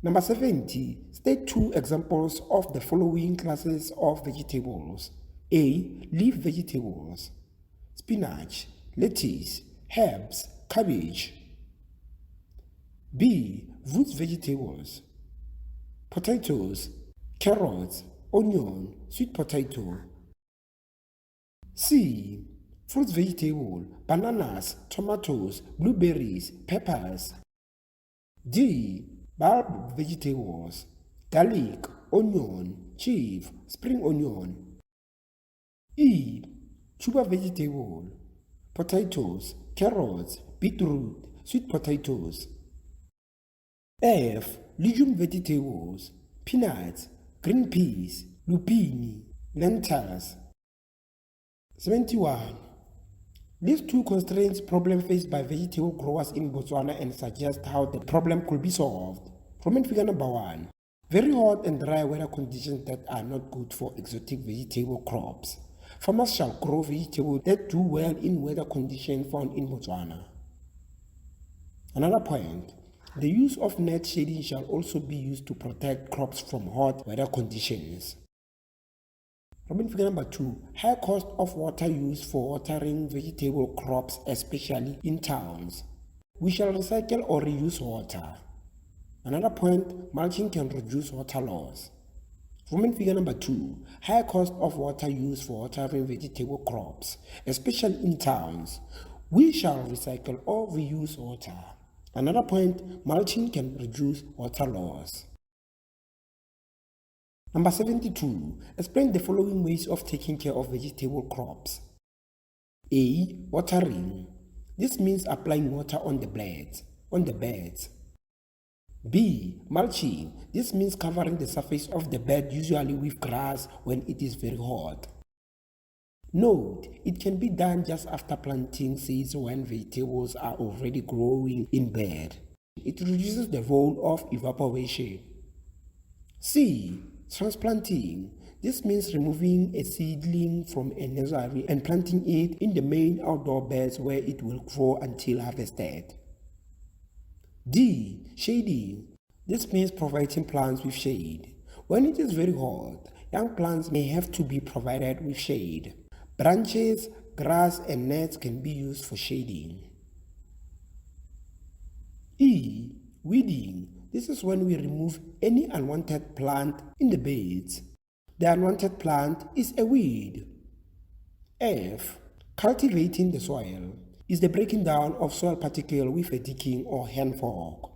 Speaker 1: Number 70, state 2 examples of the following classes of vegetables. A. Leaf vegetables, spinach, lettuce, herbs, cabbage. B. Root vegetables, potatoes, carrots, onion, sweet potato. C. Fruits vegetable, bananas, tomatoes, blueberries, peppers. D. Bulb vegetables, garlic, onion, chive, spring onion. E. Tuber vegetable, potatoes, carrots, beetroot, sweet potatoes. F. Legume vegetables, peanuts, green peas, lupini, lentils. 71. List two constraints problem faced by vegetable growers in Botswana and suggest how the problem could be solved. Roman figure number 1. Very hot and dry weather conditions that are not good for exotic vegetable crops. Farmers shall grow vegetables that do well in weather conditions found in Botswana. Another point. The use of net shading shall also be used to protect crops from hot weather conditions. Roman figure number 2. High cost of water use for watering vegetable crops, especially in towns. We shall recycle or reuse water. Another point, mulching can reduce water loss. Roman figure number 2. High cost of water use for watering vegetable crops, especially in towns. We shall recycle or reuse water. Another point, mulching can reduce water loss. Number 72. Explain the following ways of taking care of vegetable crops. A. Watering. This means applying water on the beds. B. Mulching. This means covering the surface of the bed, usually with grass when it is very hot. Note, it can be done just after planting seeds when vegetables are already growing in bed. It reduces the role of evaporation. C. Transplanting. This means removing a seedling from a nursery and planting it in the main outdoor beds where it will grow until harvested. D. Shading. This means providing plants with shade. When it is very hot, young plants may have to be provided with shade. Branches, grass, and nets can be used for shading. E. Weeding. This is when we remove any unwanted plant in the beds. The unwanted plant is a weed. F. Cultivating the soil is the breaking down of soil particles with a digging or hand fork.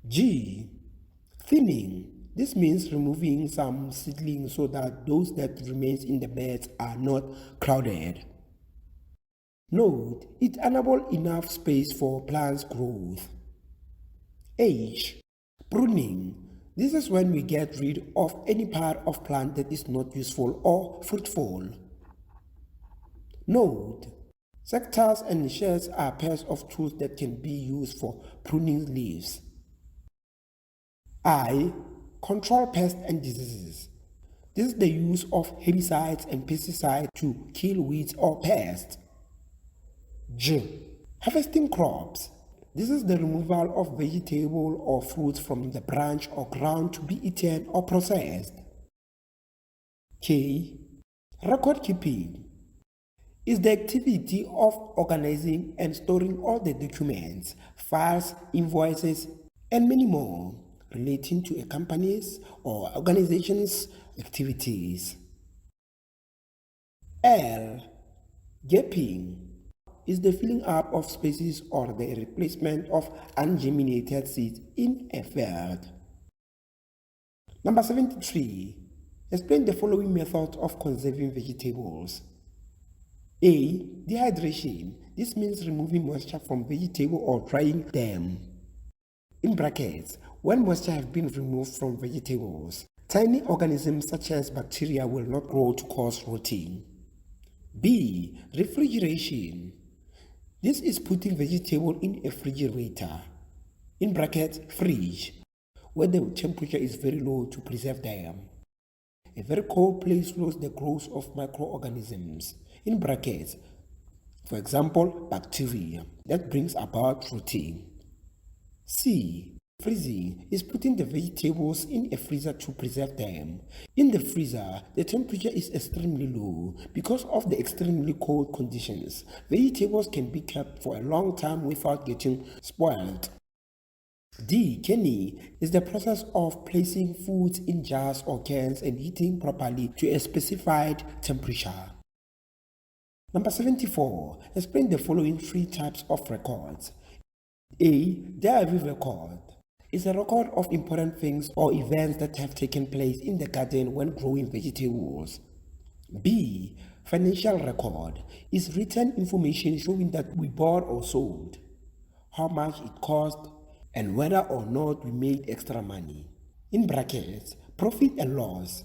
Speaker 1: G. Thinning. This means removing some seedlings so that those that remain in the beds are not crowded. Note, it enables enough space for plants' growth. H. Pruning. This is when we get rid of any part of plant that is not useful or fruitful. Note, sectors and shears are pairs of tools that can be used for pruning leaves. I. Control pests and diseases. This is the use of herbicides and pesticides to kill weeds or pests. J. Harvesting crops. This is the removal of vegetable or fruits from the branch or ground to be eaten or processed. K. Record keeping is the activity of organizing and storing all the documents, files, invoices, and many more relating to a company's or organization's activities. L. Gapping is the filling up of spaces or the replacement of ungerminated seeds in a field. Number 73. Explain the following methods of conserving vegetables. A. Dehydration. This means removing moisture from vegetable or drying them. In brackets, when moisture has been removed from vegetables, tiny organisms such as bacteria will not grow to cause rotting. B. Refrigeration. This is putting vegetable in a refrigerator, in brackets, fridge, where the temperature is very low to preserve them. A very cold place slows the growth of microorganisms, in brackets, for example, bacteria, that brings about rotting. C. Freezing is putting the vegetables in a freezer to preserve them. In the freezer, the temperature is extremely low. Because of the extremely cold conditions, vegetables can be kept for a long time without getting spoiled. D. Canning is the process of placing foods in jars or cans and heating properly to a specified temperature. Number 74. Explain the following three types of records. A. Diary record is a record of important things or events that have taken place in the garden when growing vegetables. B. Financial record is written information showing that we bought or sold, how much it cost, and whether or not we made extra money. In brackets, profit and loss.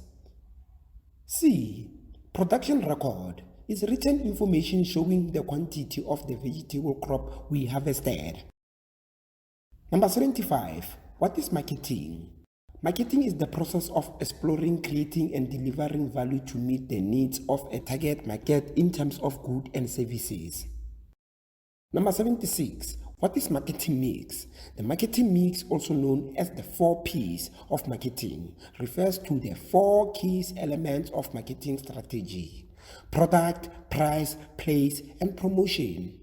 Speaker 1: C. Production record is written information showing the quantity of the vegetable crop we harvested. Number 75. What is marketing? Marketing is the process of exploring, creating, and delivering value to meet the needs of a target market in terms of goods and services. Number 76. What is marketing mix? The marketing mix, also known as the 4 P's of marketing, refers to the 4 key elements of marketing strategy: product, price, place, and promotion.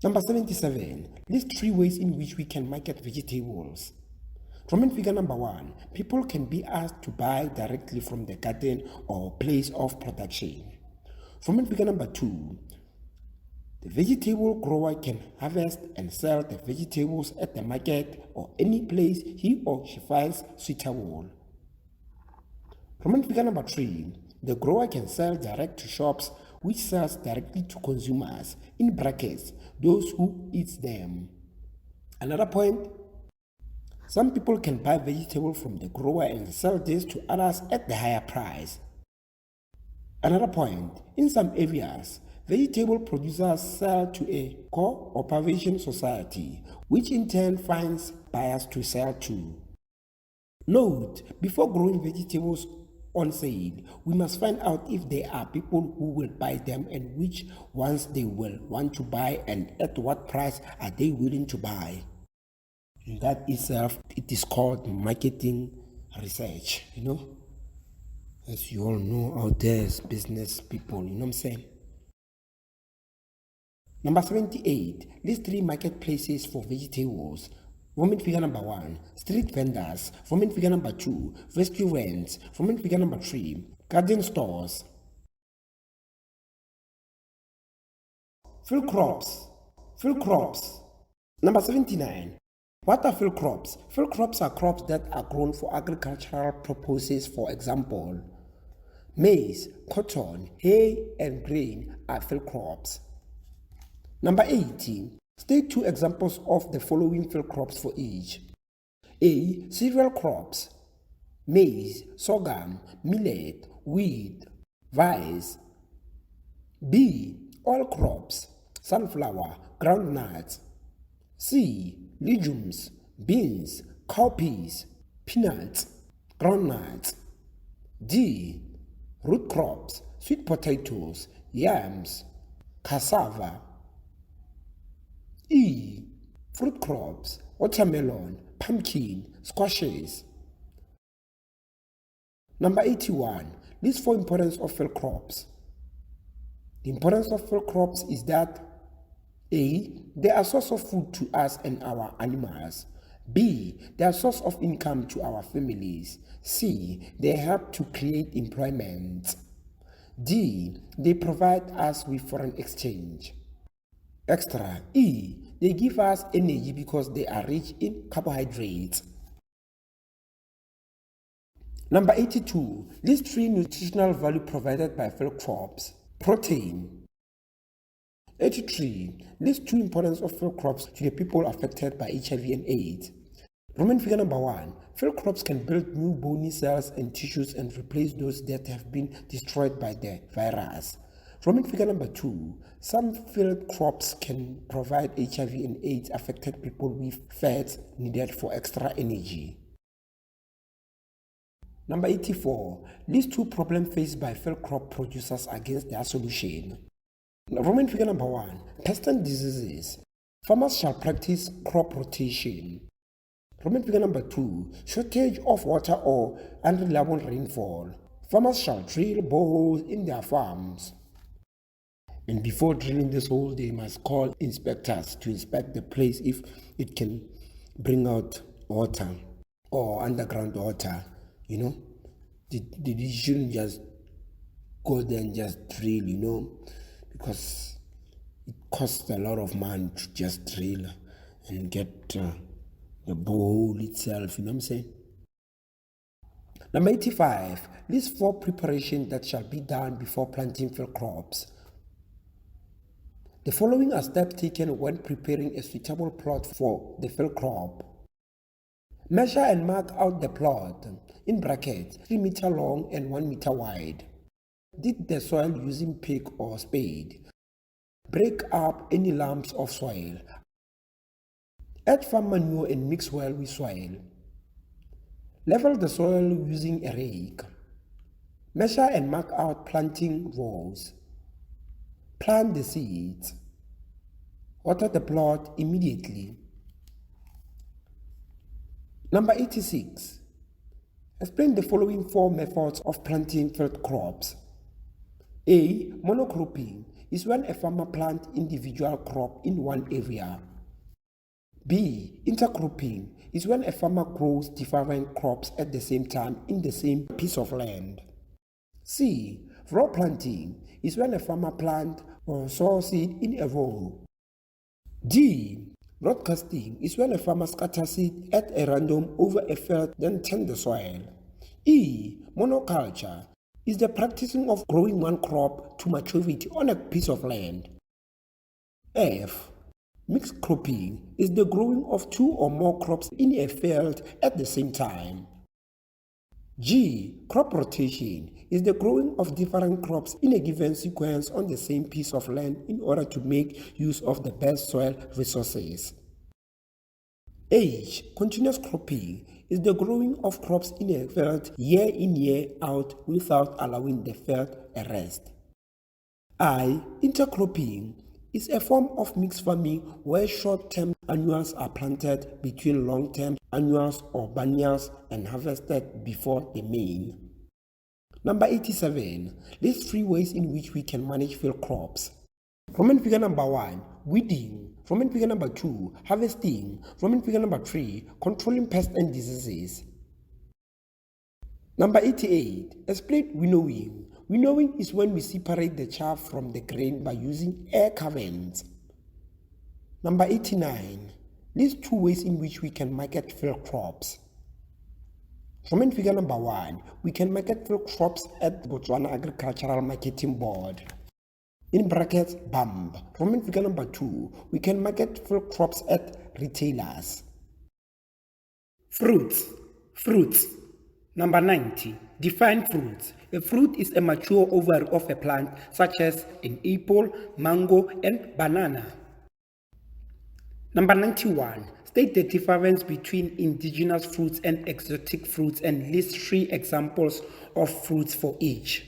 Speaker 1: Number 77. List 3 ways in which we can market vegetables. Roman figure number 1. People can be asked to buy directly from the garden or place of production. Roman figure number 2. The vegetable grower can harvest and sell the vegetables at the market or any place he or she finds suitable. Roman figure number 3. The grower can sell direct to shops which sells directly to consumers, in brackets, those who eat them. Another point, some people can buy vegetables from the grower and sell this to others at the higher price. Another point, in some areas, vegetable producers sell to a cooperation society, which in turn finds buyers to sell to. Note, before growing vegetables on sale, we must find out if there are people who will buy them and which ones they will want to buy and at what price are they willing to buy. That itself, it is called marketing research, as you all know out there as business people, you know what I'm saying? Number 78, list 3 marketplaces for vegetables. Roman figure number 1, street vendors. Roman figure number 2, restaurants. Roman figure number 3, garden stores. Field crops. Field crops. Number 79. What are field crops? Field crops are crops that are grown for agricultural purposes. For example, maize, cotton, hay, and grain are field crops. Number 18. State 2 examples of the following field crops for each. A. Cereal crops: maize, sorghum, millet, wheat, rice. B. Oil crops: sunflower, groundnuts. C. Legumes: beans, cowpeas, peanuts, groundnuts. D. Root crops: sweet potatoes, yams, cassava. E. Fruit crops: watermelon, pumpkin, squashes. Number 81. List 4 importance of field crops. The importance of field crops is that A. They are a source of food to us and our animals. B. They are a source of income to our families. C. They help to create employment. D. They provide us with foreign exchange. Extra. E. They give us energy because they are rich in carbohydrates. Number 82. List 3 nutritional value provided by field crops. Protein. 83. List 2 importance of field crops to the people affected by HIV and AIDS. Roman figure number 1. Field crops can build new bony cells and tissues and replace those that have been destroyed by the virus. Roman figure number 2. Some field crops can provide HIV and AIDS affected people with fats needed for extra energy. Number 84. List 2 problems faced by field crop producers against their solution. Roman figure number 1. Pests and diseases. Farmers shall practice crop rotation. Roman figure number 2. Shortage of water or unreliable rainfall. Farmers shall drill boreholes in their farms. And before drilling this hole, they must call inspectors to inspect the place if it can bring out water or underground water. They shouldn't just go there and just drill, because it costs a lot of money to just drill and get the borehole itself, you know what I'm saying? Number 85, list 4 preparations that shall be done before planting field crops. The following are steps taken when preparing a suitable plot for the field crop. Measure and mark out the plot, in brackets, 3 meter long and 1 meter wide. Dig the soil using pick or spade. Break up any lumps of soil. Add farm manure and mix well with soil. Level the soil using a rake. Measure and mark out planting rows. Plant the seeds. Water the plot immediately. Number 86. Explain the following 4 methods of planting field crops. A. Monocropping is when a farmer plants individual crop in one area. B. Intercropping is when a farmer grows different crops at the same time in the same piece of land. C. Row planting is when a farmer plants or sows seed in a row. D. Broadcasting is when a farmer scatters seed at a random over a field then tends the soil. E. Monoculture is the practicing of growing one crop to maturity on a piece of land. F. Mixed cropping is the growing of 2 or more crops in a field at the same time. G. Crop rotation is the growing of different crops in a given sequence on the same piece of land in order to make use of the best soil resources. H. Continuous cropping is the growing of crops in a field year in year out without allowing the field a rest. I. Intercropping is a form of mixed farming where short-term annuals are planted between long-term annuals or biennials and harvested before the main. Number 87. List 3 ways in which we can manage field crops. Roman figure number 1, weeding. Roman figure number 2, harvesting. Roman figure number 3, controlling pests and diseases. Number 88. Explain winnowing. Winnowing is when we separate the chaff from the grain by using air currents. Number 89. List 2 ways in which we can market field crops. From figure number 1, we can market field crops at Botswana Agricultural Marketing Board. In brackets, BAMB. From figure number 2, we can market field crops at retailers. Fruits. Number 90. Define fruits. A fruit is a mature ovary of a plant such as an apple, mango, and banana. Number 91. State the difference between indigenous fruits and exotic fruits and list 3 examples of fruits for each.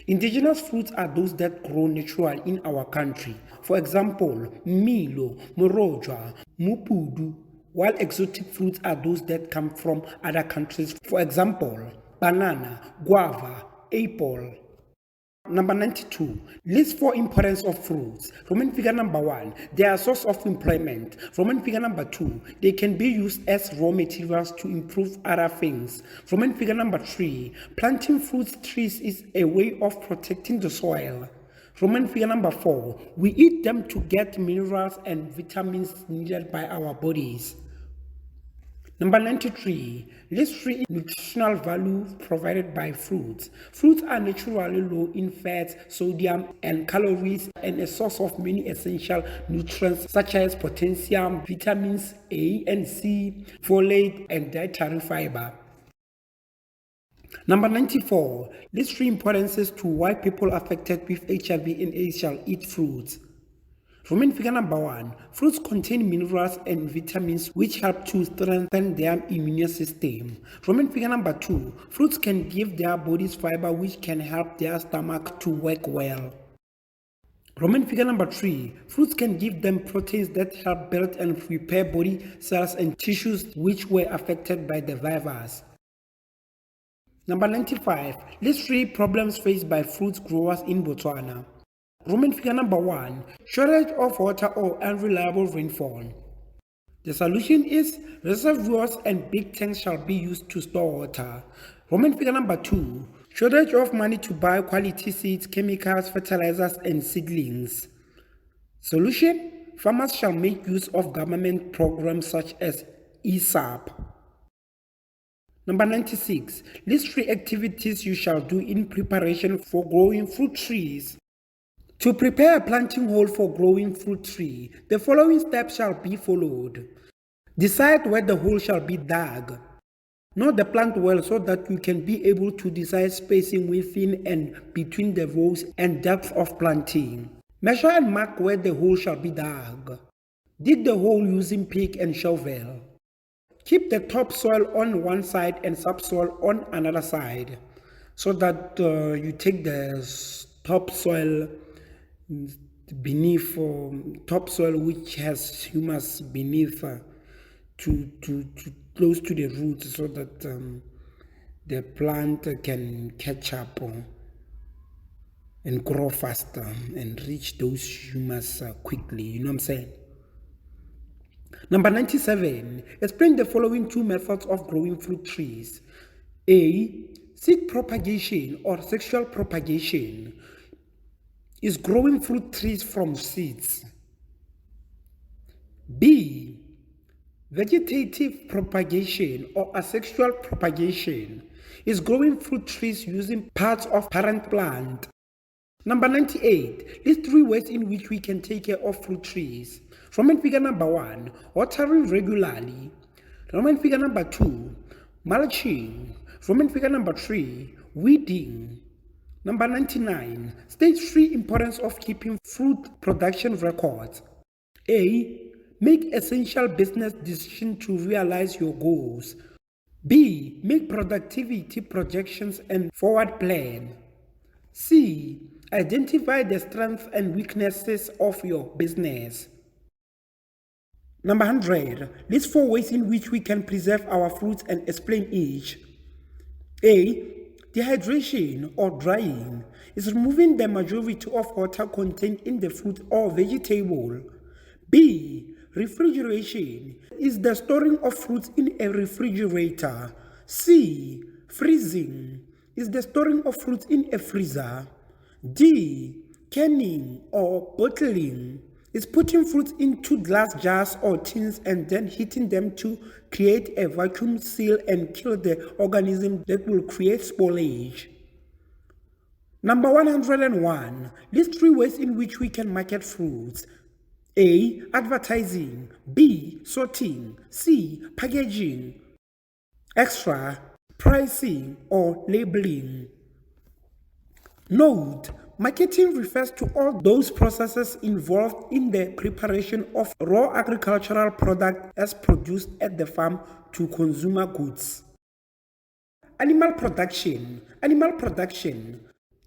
Speaker 1: Indigenous fruits are those that grow naturally in our country. For example, Milo, Morojwa, Mupudu, while exotic fruits are those that come from other countries. For example, banana, guava, apple. Number 92. List 4 importance of fruits. Roman figure number 1. They are a source of employment. Roman figure number 2. They can be used as raw materials to improve other things. Roman figure number 3. Planting fruit trees is a way of protecting the soil. Roman figure number 4. We eat them to get minerals and vitamins needed by our bodies. Number 93. List 3 nutritional value provided by fruits. Fruits are naturally low in fats, sodium, and calories and a source of many essential nutrients such as potassium, vitamins A and C, folate, and dietary fiber. Number 94. List 3 importances to why people affected with HIV and AIDS shall eat fruits. Roman figure number 1. Fruits contain minerals and vitamins which help to strengthen their immune system. Roman figure number 2. Fruits can give their bodies fiber which can help their stomach to work well. Roman figure number 3. Fruits can give them proteins that help build and repair body cells and tissues which were affected by the virus. Number 95. List 3 problems faced by fruit growers in Botswana. Roman figure number 1. Shortage of water or unreliable rainfall. The solution is reservoirs and big tanks shall be used to store water. Roman figure number 2. Shortage of money to buy quality seeds, chemicals, fertilizers, and seedlings. Solution: farmers shall make use of government programs such as ESAP. Number 96. List 3 activities you shall do in preparation for growing fruit trees. To prepare a planting hole for growing fruit tree, the following steps shall be followed. Decide where the hole shall be dug. Know the plant well so that you can be able to decide spacing within and between the rows and depth of planting. Measure and mark where the hole shall be dug. Dig the hole using pick and shovel. Keep the topsoil on one side and subsoil on another side, so that you take the topsoil beneath, topsoil which has humus beneath, to close to the roots, so that the plant can catch up and grow faster and reach those humus quickly. You know what I'm saying? Number 97. Explain the following 2 methods of growing fruit trees. A. Seed propagation or sexual propagation is growing fruit trees from seeds. B. Vegetative propagation or asexual propagation is growing fruit trees using parts of parent plant. Number 98. List 3 ways in which we can take care of fruit trees. Roman figure number 1, watering regularly. Roman figure number 2, mulching. Roman figure number 3, weeding. Number 99. State 3 importance of keeping fruit production records. A. Make essential business decisions to realize your goals. B. Make productivity projections and forward plan. C. Identify the strengths and weaknesses of your business. Number 100. List 4 ways in which we can preserve our fruits and explain each. A. Dehydration or drying is removing the majority of water contained in the fruit or vegetable. B. Refrigeration is the storing of fruits in a refrigerator. C. Freezing is the storing of fruits in a freezer. D. Canning or bottling is putting fruits into glass jars or tins and then heating them to create a vacuum seal and kill the organism that will create spoilage. Number 101. List 3 ways in which we can market fruits. A. Advertising. B. Sorting. C. Packaging. Extra. Pricing or labeling. Note: marketing refers to all those processes involved in the preparation of raw agricultural product as produced at the farm to consumer goods. Animal production. Animal production.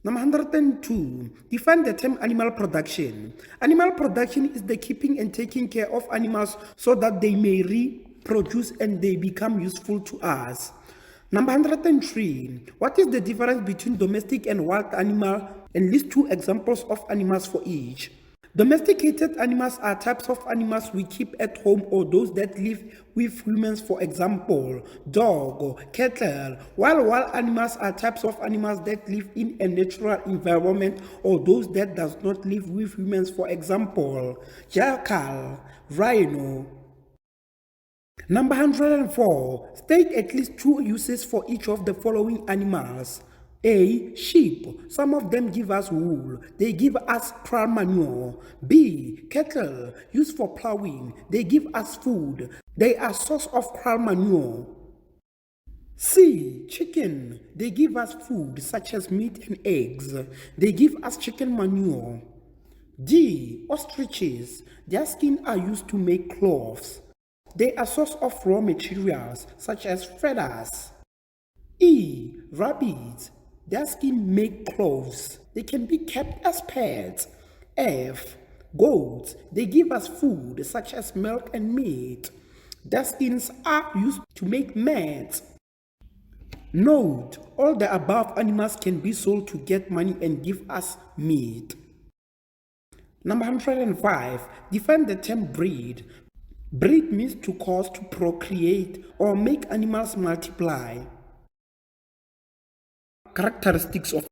Speaker 1: Number 102. Define the term animal production. Animal production is the keeping and taking care of animals so that they may reproduce and they become useful to us. Number 103. What is the difference between domestic and wild animal? And list 2 examples of animals for each. Domesticated animals are types of animals we keep at home or those that live with humans, for example, dog, cattle, while wild animals are types of animals that live in a natural environment or those that does not live with humans, for example, jackal, rhino. Number 104. State at least 2 uses for each of the following animals. A. Sheep. Some of them give us wool. They give us kraal manure. B. Cattle. Used for plowing. They give us food. They are source of kraal manure. C. Chicken. They give us food such as meat and eggs. They give us chicken manure. D. Ostriches. Their skin are used to make cloths. They are source of raw materials such as feathers. E. Rabbits. Their skin make clothes. They can be kept as pets. F. Goats. They give us food such as milk and meat. Their skins are used to make mats. Note: all the above animals can be sold to get money and give us meat. Number 105. Define the term breed. Breed means to cause to procreate or make animals multiply. Characteristics of